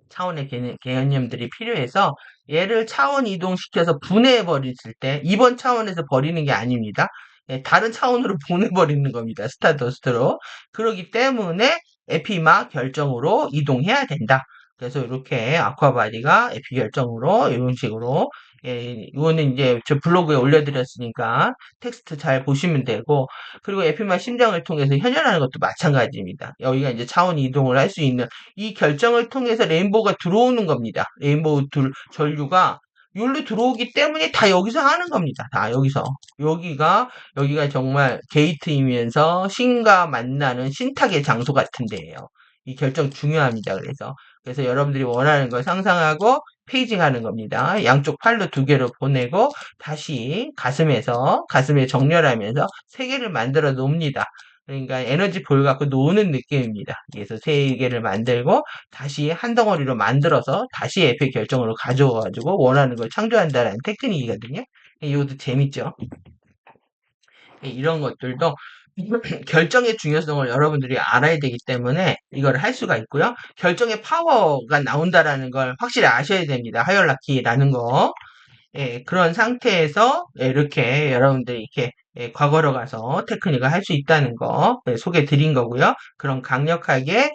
차원의 개념들이 필요해서 얘를 차원 이동시켜서 분해해 버렸을 때 이번 차원에서 버리는 게 아닙니다. 다른 차원으로 보내버리는 겁니다. 스타더스트로. 그러기 때문에 에피마 결정으로 이동해야 된다. 그래서 이렇게 아쿠아바디가 에피 결정으로 이런 식으로 이거는 이제 저 블로그에 올려드렸으니까 텍스트 잘 보시면 되고 그리고 에피마 심장을 통해서 현현하는 것도 마찬가지입니다. 여기가 이제 차원 이동을 할 수 있는 이 결정을 통해서 레인보우가 들어오는 겁니다. 레인보우 전류가 여기로 들어오기 때문에 다 여기서 하는 겁니다. 다 여기서. 여기가 정말 게이트이면서 신과 만나는 신탁의 장소 같은 데예요. 이 결정 중요합니다. 그래서 여러분들이 원하는 걸 상상하고 페이징 하는 겁니다. 양쪽 팔로 두 개로 보내고 다시 가슴에 정렬하면서 세 개를 만들어 놓습니다. 그러니까 에너지 볼 갖고 노는 느낌입니다. 그래서 세 개를 만들고 다시 한 덩어리로 만들어서 다시 에펙 결정으로 가져와가지고 원하는 걸 창조한다는 테크닉이거든요. 이것도 재밌죠. 이런 것들도 결정의 중요성을 여러분들이 알아야 되기 때문에 이걸 할 수가 있고요. 결정의 파워가 나온다라는 걸 확실히 아셔야 됩니다. 하이얼라키라는 거. 그런 상태에서 이렇게 여러분들이 이렇게 과거로 가서 테크닉을 할 수 있다는 거 소개해 드린 거고요. 그런 강력하게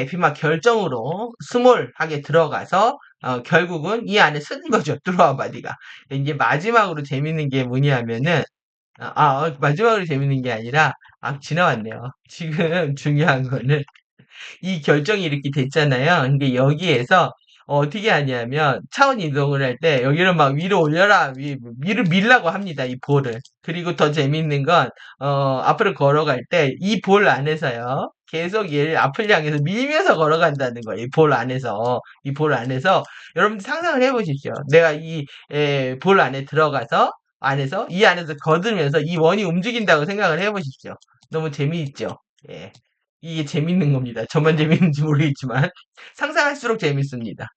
비마 결정으로 스몰하게 들어가서 결국은 이 안에 쓰는 거죠. 뚜루아 바디가. 이제 마지막으로 재밌는 게 뭐냐면은 마지막으로 재밌는 게 아니라 지나왔네요. 지금 중요한 거는 이 결정이 이렇게 됐잖아요. 근데 여기에서 어떻게 하냐면 차원 이동을 할 때 여기를 막 위로 올려라 위를 밀라고 합니다. 이 볼을. 그리고 더 재밌는 건 앞으로 걸어갈 때 이 볼 안에서요. 계속 얘를 앞을 향해서 밀면서 걸어간다는 거예요. 이 볼 안에서 여러분들 상상을 해보십시오. 내가 이 볼 안에 들어가서 이 안에서 거들면서 이 원이 움직인다고 생각을 해보십시오. 너무 재미있죠? 예. 이게 재밌는 겁니다. 저만 재밌는지 모르겠지만 상상할수록 재밌습니다.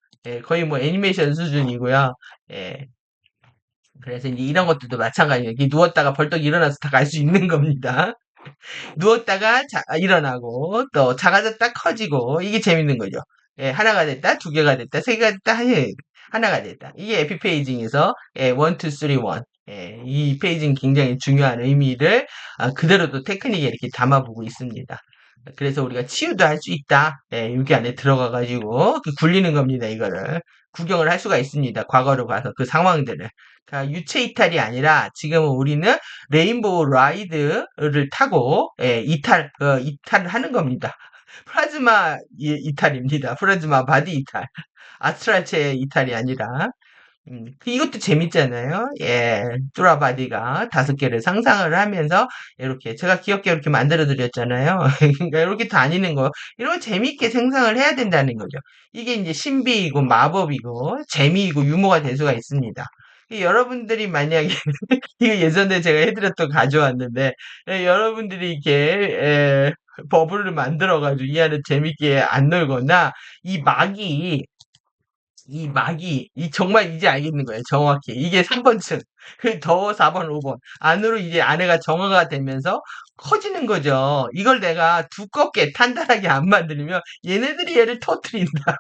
거의 뭐 애니메이션 수준이고요. 예, 그래서 이제 이런 것들도 마찬가지예요. 이게 누웠다가 벌떡 일어나서 다 갈 수 있는 겁니다. 누웠다가 일어나고 또 작아졌다 커지고 이게 재밌는 거죠. 예, 하나가 됐다, 두 개가 됐다, 세 개가 됐다, 하나가 됐다. 이게 에피페이징에서 1, 2, 3, 1. 예, 이 페이징 굉장히 중요한 의미를 그대로 또 테크닉에 이렇게 담아보고 있습니다. 그래서 우리가 치유도 할 수 있다. 예, 여기 안에 들어가가지고 굴리는 겁니다. 이거를 구경을 할 수가 있습니다. 과거로 가서 그 상황들을. 그러니까 유체 이탈이 아니라 지금은 우리는 레인보우 라이드를 타고 이탈을 하는 겁니다. 플라즈마 이탈입니다. 플라즈마 바디 이탈. 아스트랄체 이탈이 아니라 이것도 재밌잖아요. 예, 뚜라바디가 5개를 상상을 하면서 이렇게 제가 귀엽게 이렇게 만들어 드렸잖아요. 그러니까 이렇게 다니는 거 이런 거 재밌게 생성을 해야 된다는 거죠. 이게 이제 신비이고 마법이고 재미이고 유머가 될 수가 있습니다. 여러분들이 만약에 이거 예전에 제가 해드렸던 가져왔는데 여러분들이 이렇게 버블을 만들어가지고 이 안에 재밌게 안 놀거나 이 막이 정말 이제 알겠는 거예요. 정확히. 이게 3번층. 더 4번, 5번. 안으로 이제 안에가 정화가 되면서 커지는 거죠. 이걸 내가 두껍게, 단단하게 안 만들면 얘네들이 얘를 터트린다.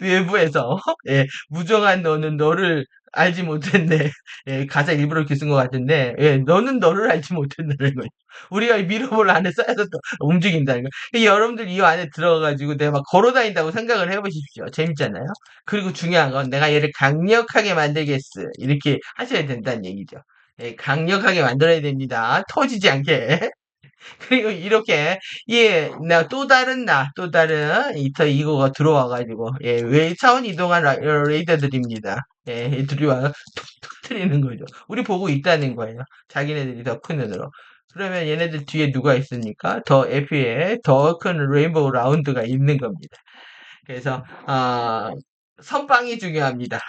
외부에서. 예, 무정한 너는 너를 알지 못했네. 예, 가사 일부러 이렇게 쓴 것 같은데, 예, 너는 너를 알지 못했다는 거예요. 우리가 이 미러볼 안에 쌓여서 또 움직인다는 거. 여러분들 이 안에 들어가가지고 내가 막 걸어 다닌다고 생각을 해보십시오. 재밌잖아요? 그리고 중요한 건 내가 얘를 강력하게 만들겠어. 이렇게 하셔야 된다는 얘기죠. 예, 강력하게 만들어야 됩니다. 터지지 않게. 그리고 이렇게 나 또 다른 또 다른 이터 이거가 들어와가지고 외 차원 이동한 레이더들입니다. 예, 들이 와서 툭 터트리는 거죠. 우리 보고 있다는 거예요. 자기네들이 더 큰 눈으로. 그러면 얘네들 뒤에 누가 있습니까? 더 F에 더 큰 레인보우 라운드가 있는 겁니다. 그래서 선빵이 중요합니다.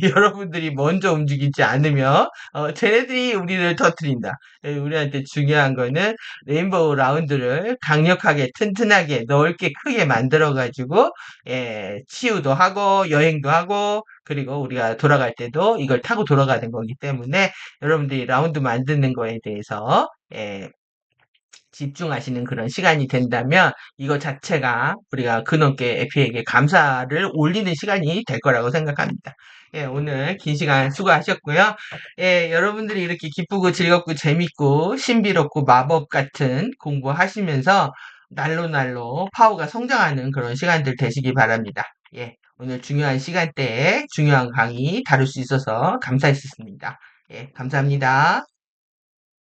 여러분들이 먼저 움직이지 않으면 쟤네들이 우리를 터뜨린다. 우리한테 중요한 거는 레인보우 라운드를 강력하게 튼튼하게 넓게 크게 만들어 가지고 치유도 하고 여행도 하고 그리고 우리가 돌아갈 때도 이걸 타고 돌아가는 거기 때문에 여러분들이 라운드 만드는 거에 대해서 집중하시는 그런 시간이 된다면 이거 자체가 우리가 근원께 에피에게 감사를 올리는 시간이 될 거라고 생각합니다. 예, 오늘 긴 시간 수고하셨고요. 예, 여러분들이 이렇게 기쁘고 즐겁고 재밌고 신비롭고 마법 같은 공부하시면서 날로 날로 파워가 성장하는 그런 시간들 되시기 바랍니다. 예, 오늘 중요한 시간대에 중요한 강의 다룰 수 있어서 감사했습니다. 예, 감사합니다.